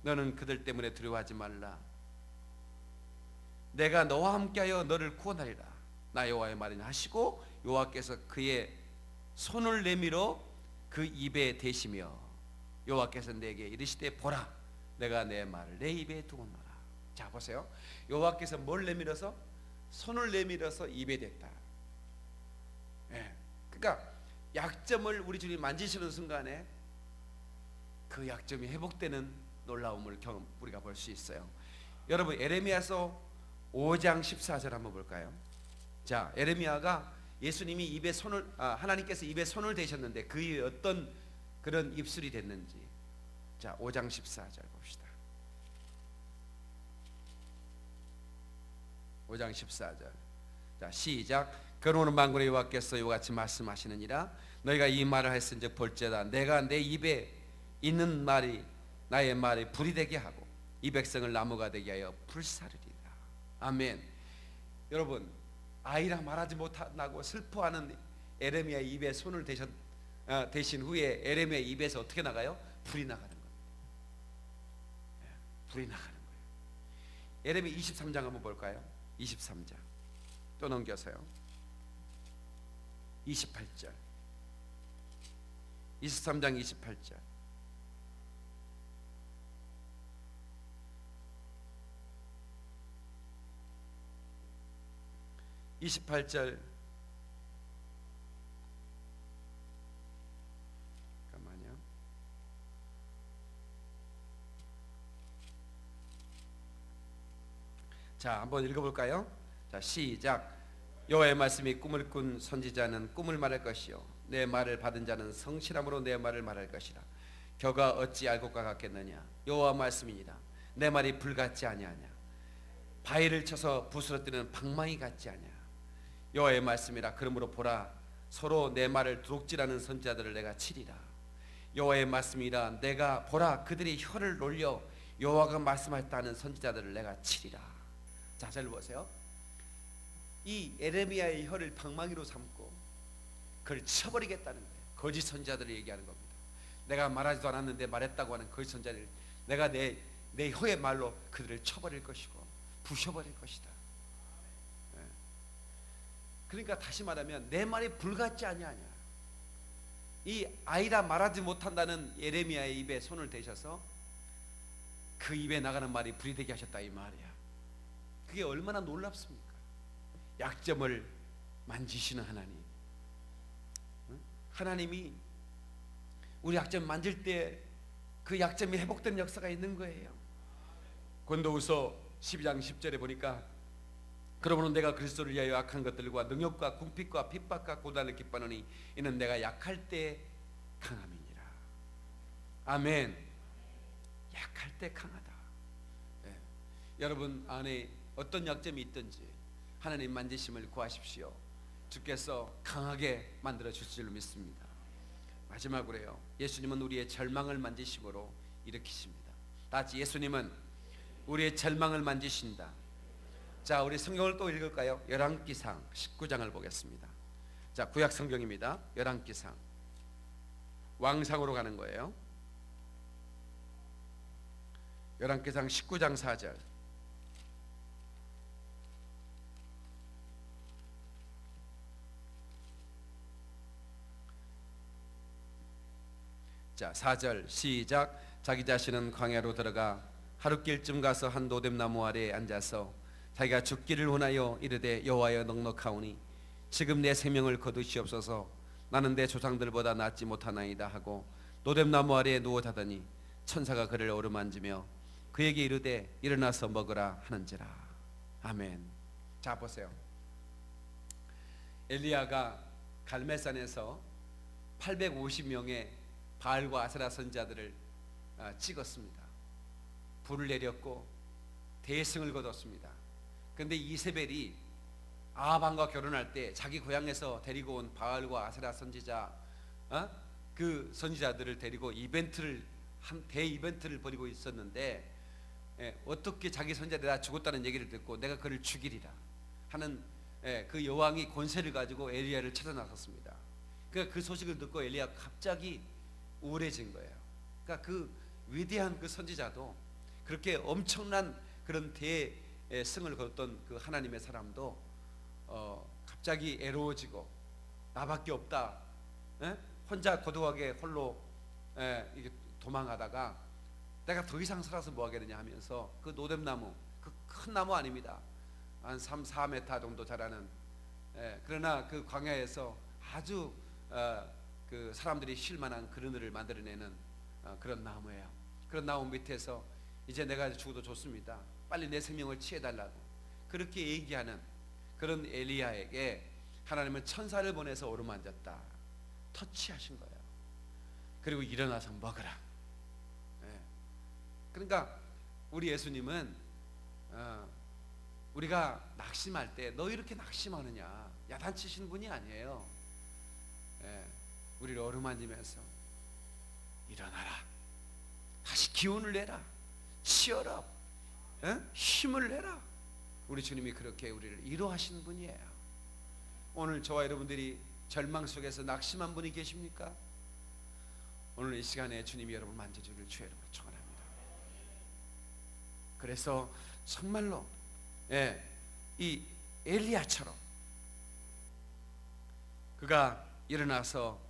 너는 그들 때문에 두려워하지 말라. 내가 너와 함께하여 너를 구원하리라. 나 여호와의 말이냐 하시고, 여호와께서 그의 손을 내밀어 그 입에 대시며 여호와께서 내게 이르시되 보라, 내가 내 말을 내 입에 두었노라. 자, 보세요. 여호와께서 뭘 내밀어서? 손을 내밀어서 입에 댔다. 그러니까 약점을 우리 주님 만지시는 순간에 그 약점이 회복되는 놀라움을 우리가 볼 수 있어요. 여러분, 에레미야서 5장 14절 한번 볼까요? 자, 에레미야가 예수님이 입에 손을 하나님께서 입에 손을 대셨는데 그의 어떤 그런 입술이 됐는지, 자 5장 14절 봅시다. 5장 14절. 자, 시작. 그러므로 만군의 여호와께서 이와 같이 말씀하시느니라. 너희가 이 말을 했은즉 볼지어다 내가 내 입에 있는 말이 나의 말이 불이 되게 하고 이 백성을 나무가 되게 하여 불사르리라. 아멘. 여러분, 아이라 말하지 못하고 슬퍼하는 에레미야 입에 손을 대신 후에 에레미야 입에서 어떻게 나가요? 불이 나가는 거예요. 불이 나가는 거예요. 에레미야 23장 한번 볼까요? 23장 또 넘겨서요. 28절. 23장 28절. 28절 자, 한번 읽어볼까요? 자, 시작. 여호와의 말씀이 꿈을 꾼 선지자는 꿈을 말할 것이요 내 말을 받은 자는 성실함으로 내 말을 말할 것이라. 겨가 어찌 알곡과 같겠느냐. 여호와 말씀이니라. 내 말이 불같지 아니하냐. 바위를 쳐서 부스러뜨리는 방망이 같지 아니하. 여호와의 말씀이라. 그러므로 보라, 서로 내 말을 도둑질하는 선지자들을 내가 치리라. 여호와의 말씀이라. 내가 보라, 그들이 혀를 놀려 여호와가 말씀하셨다는 선지자들을 내가 치리라. 자, 잘 보세요. 이 에레미야의 혀를 방망이로 삼고 그걸 쳐버리겠다는 거예요. 거짓 선지자들을 얘기하는 겁니다. 내가 말하지도 않았는데 말했다고 하는 거짓 선지자들, 내가 내 혀의 말로 그들을 쳐버릴 것이고 부셔버릴 것이다. 그러니까 다시 말하면 내 말이 불같지 아니하냐. 이 아이라 말하지 못한다는 예레미야의 입에 손을 대셔서 그 입에 나가는 말이 불이 되게 하셨다 이 말이야. 그게 얼마나 놀랍습니까? 약점을 만지시는 하나님. 하나님이 우리 약점 만질 때 그 약점이 회복되는 역사가 있는 거예요. 고린도후서 12장 10절에 보니까 그러므로 내가 그리스도를 위하여 악한 것들과 능욕과 궁핍과 핍박과 고난을 기뻐하노니 이는 내가 약할 때 강함이니라. 아멘. 약할 때 강하다. 네. 여러분 안에 어떤 약점이 있든지 하나님 만지심을 구하십시오. 주께서 강하게 만들어 주실 줄 믿습니다. 마지막으로요, 예수님은 우리의 절망을 만지심으로 일으키십니다. 다 같이 예수님은 우리의 절망을 만지신다. 자, 우리 성경을 또 읽을까요? 열왕기상 19장을 보겠습니다. 자, 구약 성경입니다. 열왕기상 왕상으로 가는 거예요. 열왕기상 19장 4절. 자, 4절 시작. 자기 자신은 광야로 들어가 하룻길쯤 가서 한 노뎀나무 아래에 앉아서 자기가 죽기를 원하여 이르되 여호와여 넉넉하오니 지금 내 생명을 거두시옵소서. 나는 내 조상들보다 낫지 못하나이다 하고 노뎀나무 아래에 누워 자더니 천사가 그를 어루만지며 그에게 이르되 일어나서 먹으라 하는지라. 아멘. 자, 보세요. 엘리야가 갈멜산에서 850명의 바알과 아세라 선지자들을 찍었습니다. 불을 내렸고 대승을 거뒀습니다. 그런데 이세벨이 아합왕과 결혼할 때 자기 고향에서 데리고 온 바알과 아세라 선지자, 그 선지자들을 데리고 대 이벤트를 벌이고 있었는데, 어떻게 자기 선지자들이 다 죽었다는 얘기를 듣고 내가 그를 죽이리라 하는 그 여왕이 권세를 가지고 엘리야를 찾아 나섰습니다. 그러니까 그 소식을 듣고 엘리야가 갑자기 우울해진 거예요. 그러니까 그 위대한 그 선지자도, 그렇게 엄청난 그런 대승을 거뒀던 그 하나님의 사람도 갑자기 애로워지고 나밖에 없다, 혼자 고독하게 홀로 이게 도망하다가 내가 더 이상 살아서 뭐 하겠느냐 하면서 그 노뎀나무, 그 큰 나무 아닙니다. 한 3, 4m 정도 자라는, 그러나 그 광야에서 아주 그 사람들이 쉴 만한 그늘을 만들어내는 그런 나무예요. 그런 나무 밑에서 이제 내가 죽어도 좋습니다, 빨리 내 생명을 취해달라고 그렇게 얘기하는 그런 엘리야에게 하나님은 천사를 보내서 오르만졌다, 터치하신 거예요. 그리고 일어나서 먹으라. 그러니까 우리 예수님은 우리가 낙심할 때 너 이렇게 낙심하느냐 야단치신 분이 아니에요. 우리를 어루만지면서 일어나라, 다시 기운을 내라, 치어라, 힘을 내라. 우리 주님이 그렇게 우리를 위로하시는 분이에요. 오늘 저와 여러분들이 절망 속에서 낙심한 분이 계십니까? 오늘 이 시간에 주님이 여러분 만져주기를 주의 이름으로 축원합니다. 그래서 정말로 이 엘리야처럼 그가 일어나서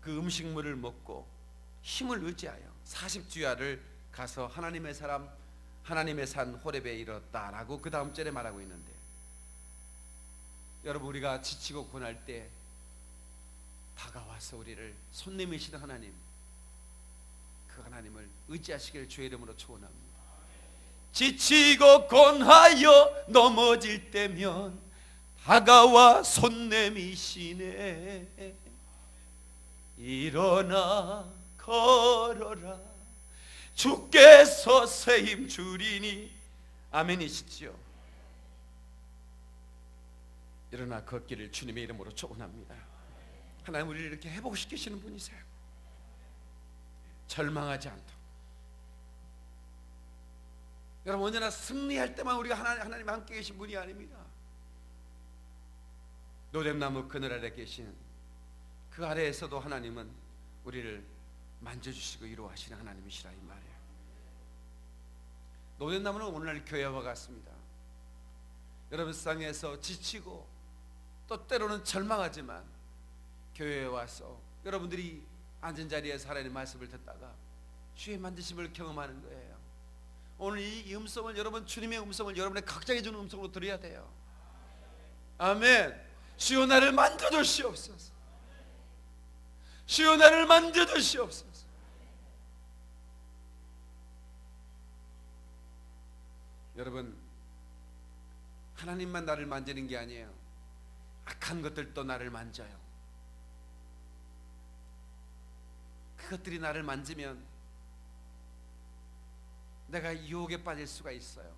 그 음식물을 먹고 힘을 의지하여 40주야를 가서 하나님의 산 호렙에 이뤘다라고 그 다음 절에 말하고 있는데, 여러분 우리가 지치고 고날 때 다가와서 우리를 손님이시는 하나님, 그 하나님을 의지하시길 주의 이름으로 축원합니다. 지치고 곤하여 넘어질 때면 다가와 손 내미시네. 일어나 걸어라, 주께서 새 힘 주리니. 아멘이시지요? 일어나 걷기를 주님의 이름으로 축원합니다. 하나님 우리를 이렇게 회복시키시는 분이세요. 절망하지 않도록. 여러분, 언제나 승리할 때만 우리가 하나님 함께 계신 분이 아닙니다. 노뎀나무 그늘 아래 계신 그 아래에서도 하나님은 우리를 만져주시고 위로하시는 하나님이시라 이 말이에요. 노뎀나무는 오늘날 교회와 같습니다. 여러분, 세상에서 지치고 또 때로는 절망하지만 교회에 와서 여러분들이 앉은 자리에서 하나님의 말씀을 듣다가 주의 만지심을 경험하는 거예요. 오늘 이 음성을, 여러분 주님의 음성을 여러분의 각자에 주는 음성으로 들어야 돼요. 아멘. 주여 나를 만져주시옵소서. 주여 나를 만져주시옵소서. 여러분, 하나님만 나를 만지는 게 아니에요. 악한 것들도 나를 만져요. 그것들이 나를 만지면 내가 유혹에 빠질 수가 있어요.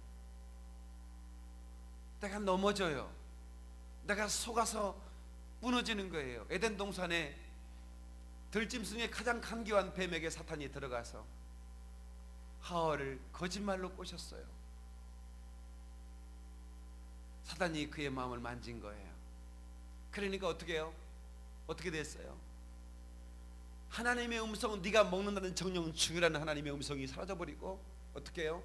내가 넘어져요. 내가 속아서 무너지는 거예요. 에덴 동산에 들짐승의 가장 간교한 뱀에게 사탄이 들어가서 하와를 거짓말로 꼬셨어요. 사탄이 그의 마음을 만진 거예요. 그러니까 어떻게 해요? 어떻게 됐어요? 하나님의 음성은 네가 먹는다는 정령은 중요한 하나님의 음성이 사라져버리고 어떻게 해요?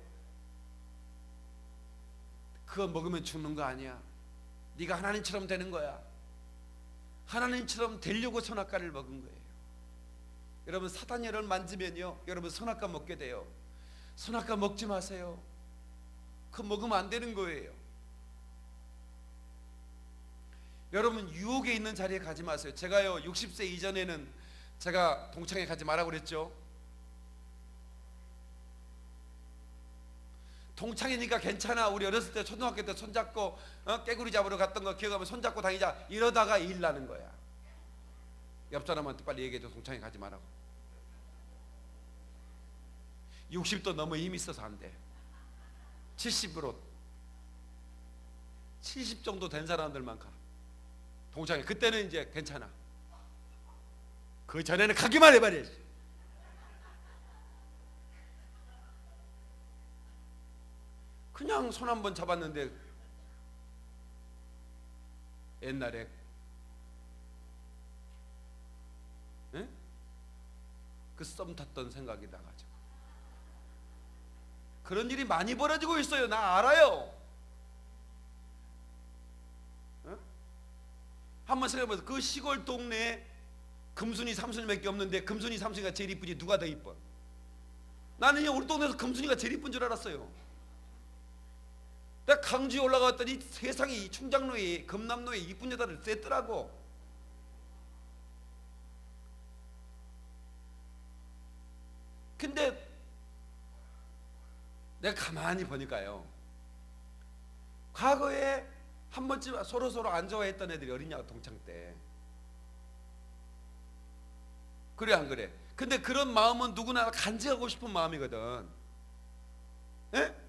그거 먹으면 죽는 거 아니야. 네가 하나님처럼 되는 거야. 하나님처럼 되려고 선악과를 먹은 거예요. 여러분, 사탄이 여러분 만지면요, 여러분 선악과 먹게 돼요. 선악과 먹지 마세요. 그거 먹으면 안 되는 거예요. 여러분, 유혹에 있는 자리에 가지 마세요. 제가요 60세 이전에는 제가 동창회 가지 말라고 그랬죠. 동창이니까 괜찮아. 우리 어렸을 때 초등학교 때 손잡고 깨구리 잡으러 갔던 거 기억하면 손잡고 다니자. 이러다가 일 나는 거야. 옆 사람한테 빨리 얘기해줘. 동창회 가지 말라고. 60도 너무 힘이 있어서 안 돼. 70으로 70 정도 된 사람들만 가. 동창회. 그때는 이제 괜찮아. 그 전에는 가기만 해봐야지. 그냥 손 한번 잡았는데 옛날에 그 썸 탔던 생각이 나가지고 그런 일이 많이 벌어지고 있어요. 나 알아요. 한번 생각해보세요. 그 시골 동네에 금순이 삼순이밖에 없는데 금순이 삼순이가 제일 이쁘지 누가 더 이뻐? 나는요 우리 동네에서 금순이가 제일 이쁜 줄 알았어요. 내가 강주에 올라갔더니 세상에 충장로에 금남로에 이쁜 여자를 쐈더라고. 근데 내가 가만히 보니까요, 과거에 한 번쯤 서로 안 좋아했던 애들이 어린야 동창 때. 그래 안 그래? 근데 그런 마음은 누구나 간직하고 싶은 마음이거든. 에?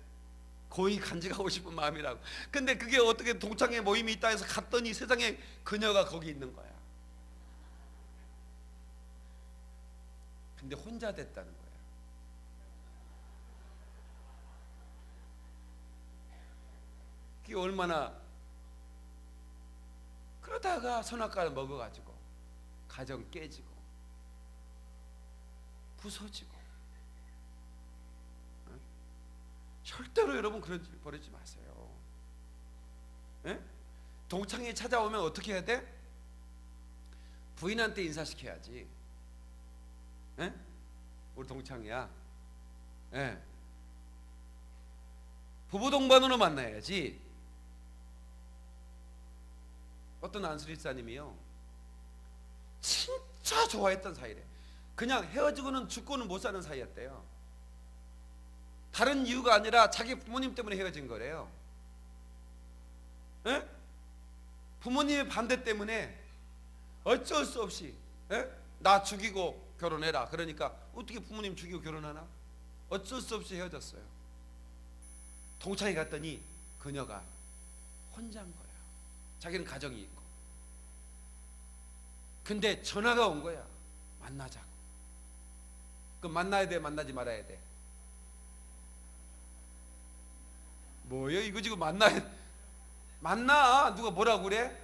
고이 간직하고 싶은 마음이라고. 근데 그게 어떻게 동창회 모임이 있다 해서 갔더니 세상에 그녀가 거기 있는 거야. 근데 혼자 됐다는 거야. 그게 얼마나. 그러다가 선악과를 먹어가지고 가정 깨지고 부서지고. 절대로 여러분 그런 일 버리지 마세요. 에? 동창회 찾아오면 어떻게 해야 돼? 부인한테 인사시켜야지. 에? 우리 동창이야. 에? 부부 동반으로 만나야지. 어떤 안수리사님이요 진짜 좋아했던 사이래. 그냥 헤어지고는 죽고는 못 사는 사이였대요. 다른 이유가 아니라 자기 부모님 때문에 헤어진 거래요. 에? 부모님의 반대 때문에 어쩔 수 없이 나 죽이고 결혼해라. 그러니까 어떻게 부모님 죽이고 결혼하나? 어쩔 수 없이 헤어졌어요. 동창회 갔더니 그녀가 혼자인 거야. 자기는 가정이 있고. 근데 전화가 온 거야. 만나자고. 그럼 만나야 돼, 만나지 말아야 돼? 뭐예요? 이거 지금 만나. 누가 뭐라고 그래?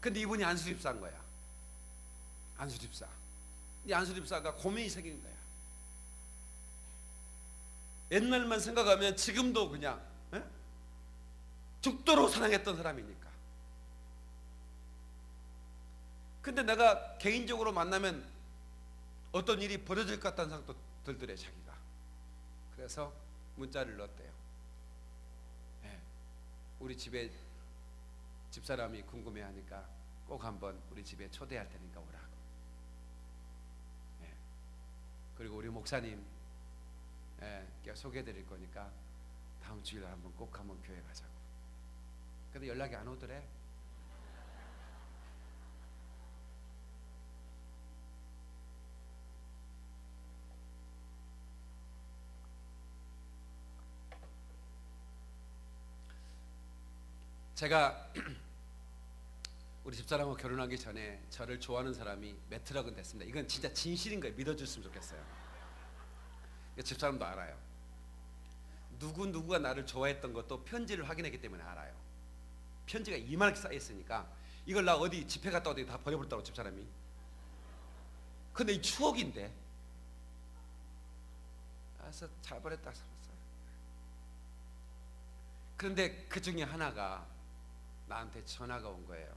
근데 이분이 안수집사인 거야. 안수집사. 이 안수집사가 고민이 생긴 거야. 옛날만 생각하면 지금도 그냥 죽도록 사랑했던 사람이니까. 근데 내가 개인적으로 만나면 어떤 일이 벌어질 것 같다는 생각도 들더래 자기가. 그래서 문자를 넣었대요. 우리 집에 집사람이 궁금해하니까 꼭 한번 우리 집에 초대할 테니까 오라고. 그리고 우리 목사님 소개해드릴 거니까 다음 주일에 한번 꼭 한번 교회 가자고. 근데 연락이 안 오더래. 제가 우리 집사람하고 결혼하기 전에 저를 좋아하는 사람이 몇 트럭은 됐습니다. 이건 진짜 진실인 거예요. 믿어줬으면 좋겠어요. 집사람도 알아요. 누구가 나를 좋아했던 것도 편지를 확인했기 때문에 알아요. 편지가 이만하게 쌓여있으니까 이걸 나 어디 집회 갔다 어디 다 버려버렸다고 집사람이. 근데 이 추억인데. 그래서 잘 버렸다. 그런데 그 중에 하나가 나한테 전화가 온 거예요.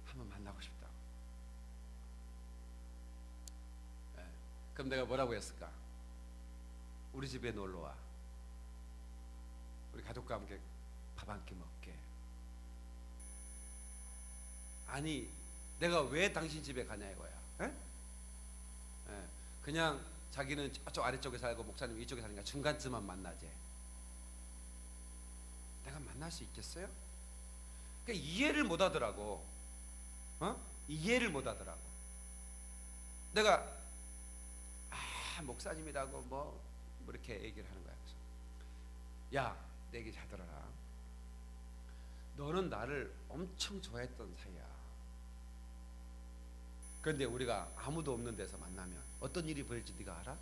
한번 만나고 싶다고. 그럼 내가 뭐라고 했을까? 우리 집에 놀러와. 우리 가족과 함께 밥 한 끼 먹게. 아니 내가 왜 당신 집에 가냐 이거야. 그냥 자기는 저쪽 아래쪽에 살고 목사님 이쪽에 사니까 중간쯤만 만나지. 내가 만날 수 있겠어요? 그러니까 이해를 못 하더라고. 이해를 못 하더라고. 내가 목사님이라고 뭐 이렇게 얘기를 하는 거야. 그래서 야, 내 얘기 잘 들어라. 너는 나를 엄청 좋아했던 사이야. 그런데 우리가 아무도 없는 데서 만나면 어떤 일이 벌어질지 네가 알아?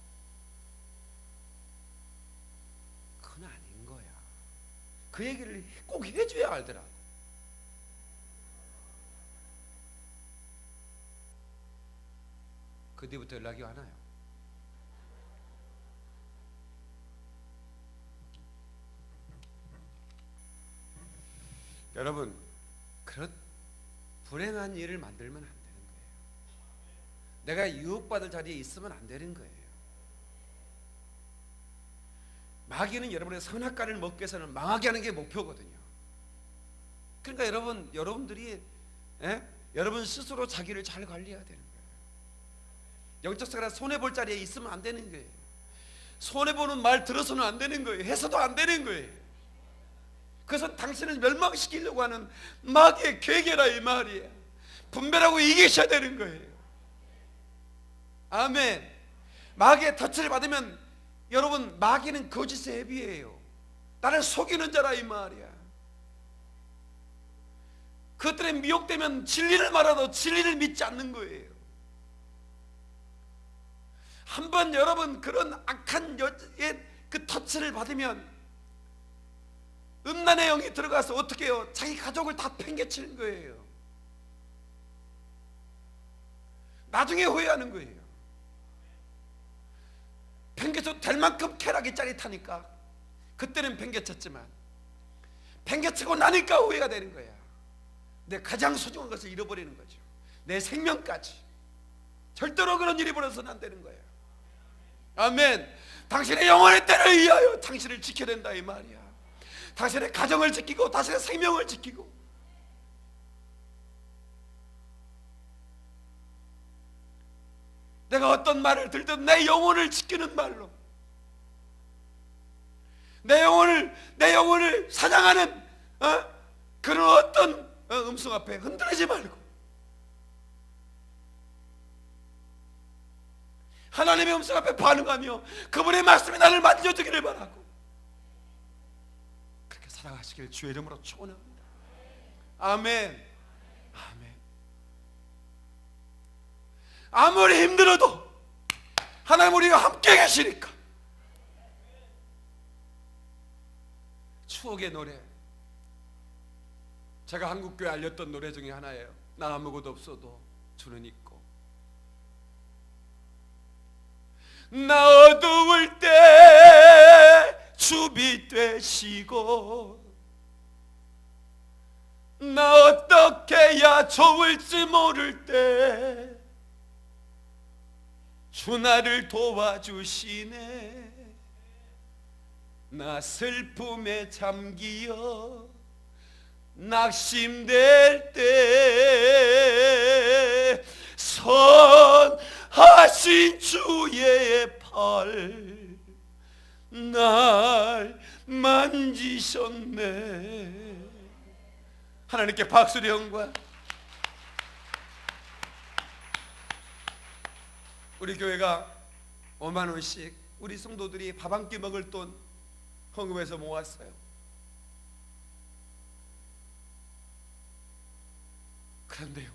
그건 아닌 거야. 그 얘기를 꼭 해줘야 알더라. 그 뒤부터 연락이 와나요? 여러분, 그런 불행한 일을 만들면 안 되는 거예요. 내가 유혹받을 자리에 있으면 안 되는 거예요. 마귀는 여러분의 선악과를 먹기 위해서는 망하게 하는 게 목표거든요. 그러니까 여러분들이 여러분 스스로 자기를 잘 관리해야 되는 거예요. 영적 생활에 손해볼 자리에 있으면 안 되는 거예요. 손해보는 말 들어서는 안 되는 거예요. 해서도 안 되는 거예요. 그것은 당신을 멸망시키려고 하는 마귀의 계계라 이 말이에요. 분별하고 이기셔야 되는 거예요. 아멘. 마귀의 터치를 받으면 여러분, 마귀는 거짓의 애비예요. 나를 속이는 자라 이 말이야. 그것들에 미혹되면 진리를 말하도 진리를 믿지 않는 거예요. 한번 여러분 그런 악한 여자의 그 터치를 받으면 음란의 영이 들어가서 어떻게 해요? 자기 가족을 다 팽개치는 거예요. 나중에 후회하는 거예요. 팽개쳐도 될 만큼 쾌락이 짜릿하니까 그때는 팽개쳤지만 팽개치고 나니까 후회가 되는 거야. 내 가장 소중한 것을 잃어버리는 거죠. 내 생명까지. 절대로 그런 일이 벌어서는 안 되는 거예요. 아멘. 당신의 영혼의 때를 위하여 당신을 지켜야 된다 이 말이야. 당신의 가정을 지키고 당신의 생명을 지키고. 내가 어떤 말을 들든 내 영혼을 지키는 말로, 내 영혼을 사냥하는 그런 어떤 음성 앞에 흔들리지 말고 하나님의 음성 앞에 반응하며 그분의 말씀이 나를 만져주기를 바라고 그렇게 살아가시길 주의 이름으로 축원합니다. 아멘. 아멘. 아무리 힘들어도 하나님 우리가 함께 계시니까. 추억의 노래, 제가 한국교회 알렸던 노래 중에 하나예요. 나 아무것도 없어도 주는 있고. 나 어두울 때 주비 되시고, 나 어떻게 해야 좋을지 모를 때 주 나를 도와주시네. 나 슬픔에 잠기어 낙심될 때 선하신 주의 팔 날 만지셨네. 하나님께 박수의 영광. 우리 교회가 5만 원씩 우리 성도들이 밥 한 끼 먹을 돈 헌금해서 모았어요. 그런데요,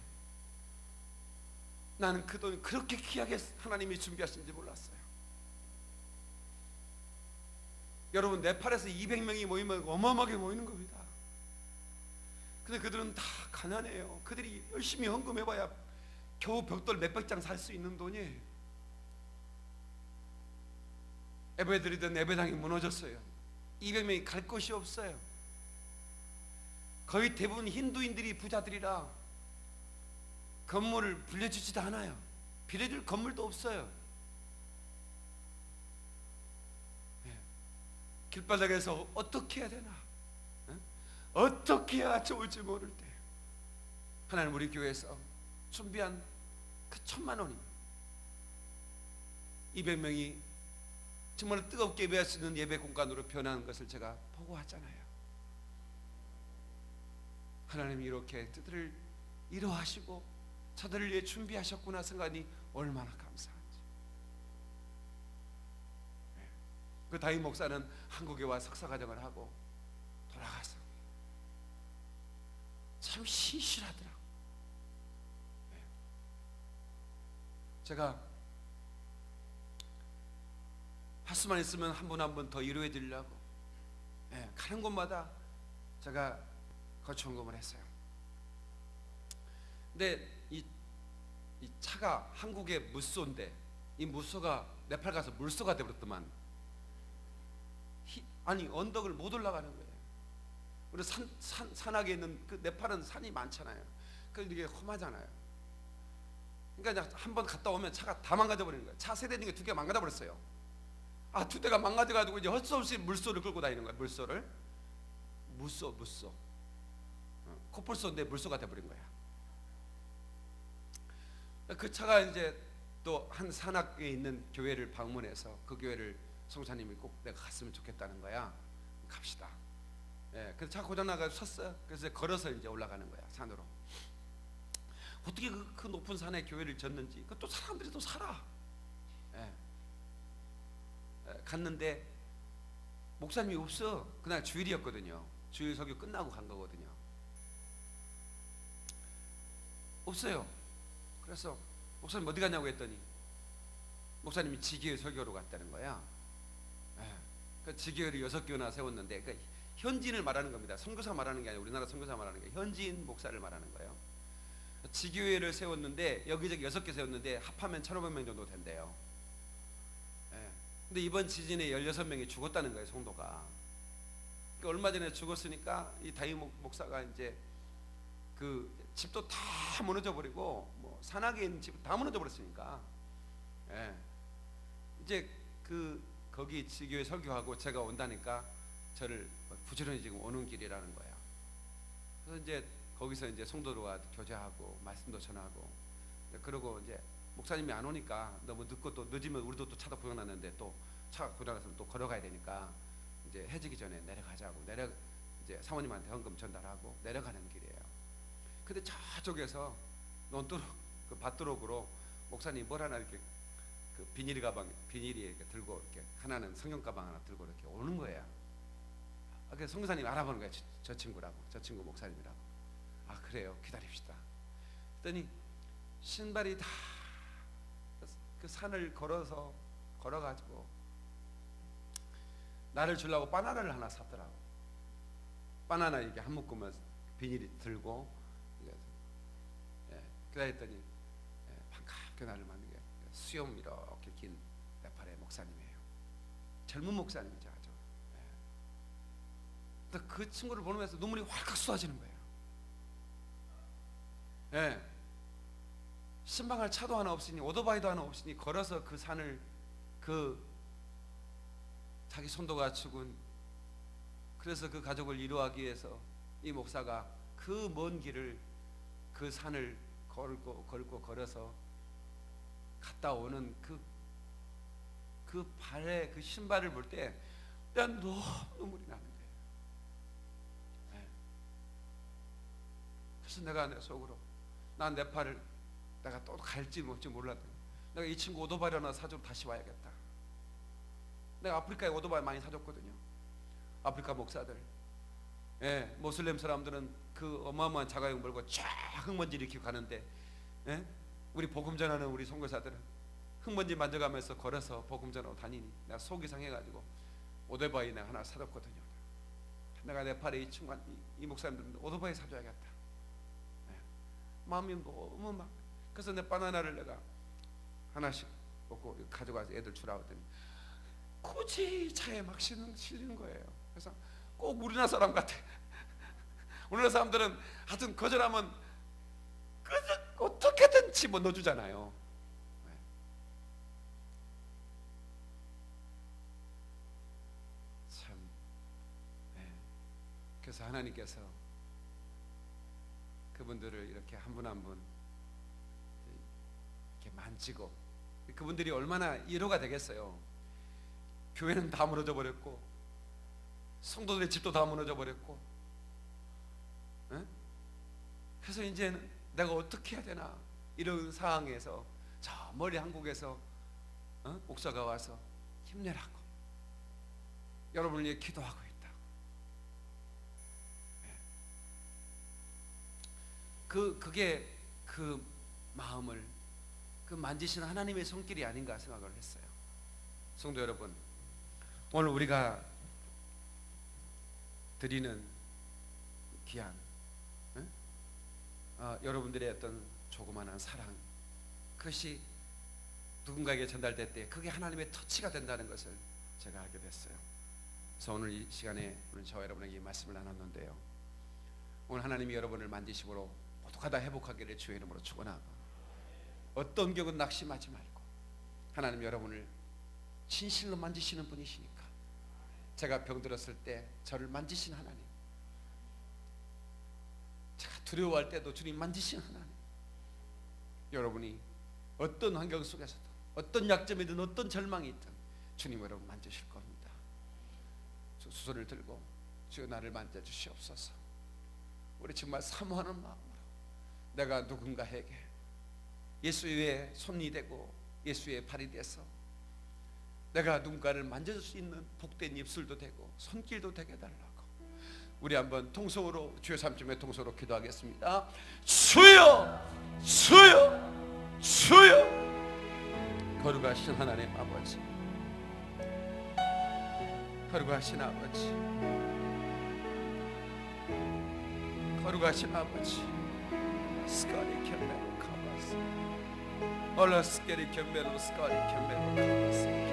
나는 그 돈이 그렇게 귀하게 하나님이 준비하신지 몰랐어요. 여러분, 네팔에서 200명이 모이면 어마어마하게 모이는 겁니다. 근데 그들은 다 가난해요. 그들이 열심히 헌금해봐야 겨우 벽돌 몇백 장 살 수 있는 돈이에요. 예배드리던 예배당이 무너졌어요. 200명이 갈 곳이 없어요. 거의 대부분 힌두인들이 부자들이라 건물을 빌려주지도 않아요. 빌려줄 건물도 없어요. 길바닥에서 어떻게 해야 되나, 어떻게 해야 좋을지 모를 때 하나님 우리 교회에서 준비한 그 1,000만 원이 200명이 정말 뜨겁게 예배할 수 있는 예배 공간으로 변하는 것을 제가 보고 왔잖아요. 하나님이 이렇게 뜻을 이루하시고 저들을 위해 준비하셨구나 생각하니 얼마나 감사한지. 그 다임 목사는 한국에 와 석사과정을 하고 돌아가서 참 신실하더라. 제가 할 수만 있으면 한 분 한 분 더 위로해 드리려고 가는 곳마다 제가 거청금을 했어요. 근데 이 차가 한국의 무쏘인데 이 무쏘가 네팔 가서 물쏘가 되버렸더만. 아니 언덕을 못 올라가는 거예요. 우리 산악에 있는 그 네팔은 산이 많잖아요. 그래서 이게 험하잖아요. 그러니까 한 번 갔다 오면 차가 다 망가져 버리는 거예요. 차 세대 중에 2개 망가져 버렸어요. 두 대가 망가져가지고 이제 할 수 없이 물소를 끌고 다니는 거야. 물소를 무쏘 코뿔소인데 물소가 돼버린 거야. 그 차가 이제 또 한 산악에 있는 교회를 방문해서 그 교회를 성사님이 꼭 내가 갔으면 좋겠다는 거야. 갑시다. 그래서 차 고장 나가지고 섰어요. 그래서 걸어서 이제 올라가는 거야, 산으로. 어떻게 그 높은 산에 교회를 졌는지. 그 또 사람들이 또 살아. 갔는데 목사님이 없어. 그날 주일이었거든요. 주일 설교 끝나고 간 거거든요. 없어요. 그래서 목사님 어디 갔냐고 했더니 목사님이 지교회 설교로 갔다는 거야. 그 지교회를 6교나 세웠는데 그 현지인을 말하는 겁니다. 선교사 말하는 게 아니라 우리나라 선교사 말하는 게 현지인 목사를 말하는 거예요. 지교회를 세웠는데 여기저기 6개 세웠는데 합하면 1,500명 정도 된대요. 근데 이번 지진에 16명이 죽었다는 거예요, 성도가. 그러니까 얼마 전에 죽었으니까 이 다임 목사가 이제 그 집도 다 무너져 버리고 뭐 산악에 있는 집 다 무너져 버렸으니까 이제 거기 지교회 설교하고 제가 온다니까 저를 부지런히 지금 오는 길이라는 거야. 그래서 이제 거기서 이제 성도들과 교제하고 말씀도 전하고 그러고 이제 목사님이 안 오니까 너무 늦고 또 늦으면 우리도 또 차도 고장났는데 또 차가 고장났으면 또 걸어가야 되니까 이제 해지기 전에 내려가자고 이제 사모님한테 헌금 전달하고 내려가는 길이에요. 근데 저쪽에서 논두렁 그 밭두럭으로 목사님 뭘 하나 이렇게 그 비닐이 이렇게 들고 이렇게 하나는 성경 가방 하나 들고 이렇게 오는 거예요. 그래서 성교사님이 알아보는 거예요. 저 친구라고, 저 친구 목사님이라고. 아 그래요, 기다립시다. 그랬더니 신발이 다 그 산을 걸어가지고 나를 주려고 바나나를 하나 샀더라고. 바나나 이렇게 한 묶음을 비닐이 들고 기다렸더니 반갑게 나를 만난 게 수염 이렇게 긴 네팔의 목사님이에요. 젊은 목사님이죠 아주. 근데 그 친구를 보면서 눈물이 활칵 쏟아지는 거예요. 신방할 차도 하나 없으니 오토바이도 하나 없으니 걸어서 그 산을 자기 손도가 죽은 그래서 그 가족을 위로하기 위해서 이 목사가 그 먼 길을 그 산을 걸어서 갔다 오는 그 발에 그 신발을 볼 때 난 너무 눈물이 나는 거예요. 그래서 내가 내 속으로 난 네팔을 내가 또 갈지 뭘지 몰랐더니 내가 이 친구 오토바이 하나 사주러 다시 와야겠다. 내가 아프리카에 오토바이 많이 사줬거든요. 아프리카 목사들, 모슬렘 사람들은 그 어마어마한 자가용 몰고 쫙 흙먼지 일으키고 가는데, 우리 복음 전하는 우리 선교사들은 흙먼지 만져가면서 걸어서 복음 전하고 다니니 내가 속이 상해가지고 오토바이 내가 하나 사줬거든요. 내가 네팔에 이 친구 이 목사님들은 오토바이 사줘야겠다. 마음이 너무 막 그래서 내 바나나를 내가 하나씩 먹고 가져가서 애들 주라고 했더니 굳이 차에 막 실리는 거예요. 그래서 꼭 우리나라 사람 같아. 우리나라 사람들은 하여튼 거절하면 어떻게든 집어 넣어주잖아요. 참. 그래서 하나님께서 그분들을 이렇게 한 분 한 분 이렇게 만지고 그분들이 얼마나 위로가 되겠어요. 교회는 다 무너져 버렸고 성도들의 집도 다 무너져 버렸고 그래서 이제는 내가 어떻게 해야 되나 이런 상황에서 저 멀리 한국에서 목사가 와서 힘내라고 여러분을 위해 기도하고 있다. 그게 그 마음을 그 만지시는 하나님의 손길이 아닌가 생각을 했어요. 성도 여러분, 오늘 우리가 드리는 귀한 여러분들의 어떤 조그마한 사랑, 그것이 누군가에게 전달될 때 그게 하나님의 터치가 된다는 것을 제가 알게 됐어요. 그래서 오늘 이 시간에 오늘 저와 여러분에게 이 말씀을 나눴는데요, 오늘 하나님이 여러분을 만지심으로 모두가 다 회복하기를 주의 이름으로 축원하고, 어떤 경우는 낙심하지 말고 하나님 여러분을 진실로 만지시는 분이시니까, 제가 병들었을 때 저를 만지신 하나님, 제가 두려워할 때도 주님 만지신 하나님, 여러분이 어떤 환경 속에서도 어떤 약점이든 어떤 절망이 있든 주님 여러분 만지실 겁니다. 수소를 들고 주여 나를 만져주시옵소서. 우리 정말 사모하는 마음으로 내가 누군가에게 예수의 손이 되고 예수의 발이 돼서 내가 누군가를 만져줄 수 있는 복된 입술도 되고 손길도 되게 해달라고, 우리 한번 통성으로 주여 삼춤의 통성으로 기도하겠습니다. 주여 주여 주여. 거룩하신 하나님 아버지, 거룩하신 아버지, 거룩하신 아버지, 스카리 캔메로 카바스 올라 스케리 캔메로 스카리 캔메로 카바스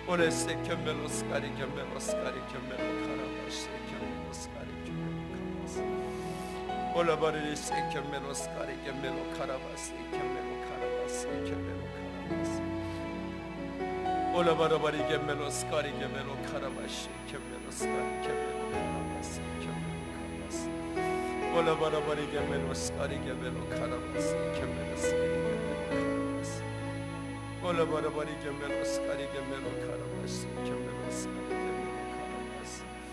올레세 캔메로 스카리 캔메로 스카리 캔메로 카라바스 캔메로 스카리 캔메로 카바스 올라바리 세 캔메로 스카리 캔메로 카라바스 캔메로 카라바스 캔메로 카라바스 올라바라바리 캔메로 스카리 캔메로 카라바시 캔메로 스카리 캔메로 카라바스 캔메로 카라바스 올라바라바리 캔메로 스카리 캔메로 카라바스 캔메로 스카리 바라바라바리 겸멜로 스카리 겸멜로 카라바스 겸멜로 스카리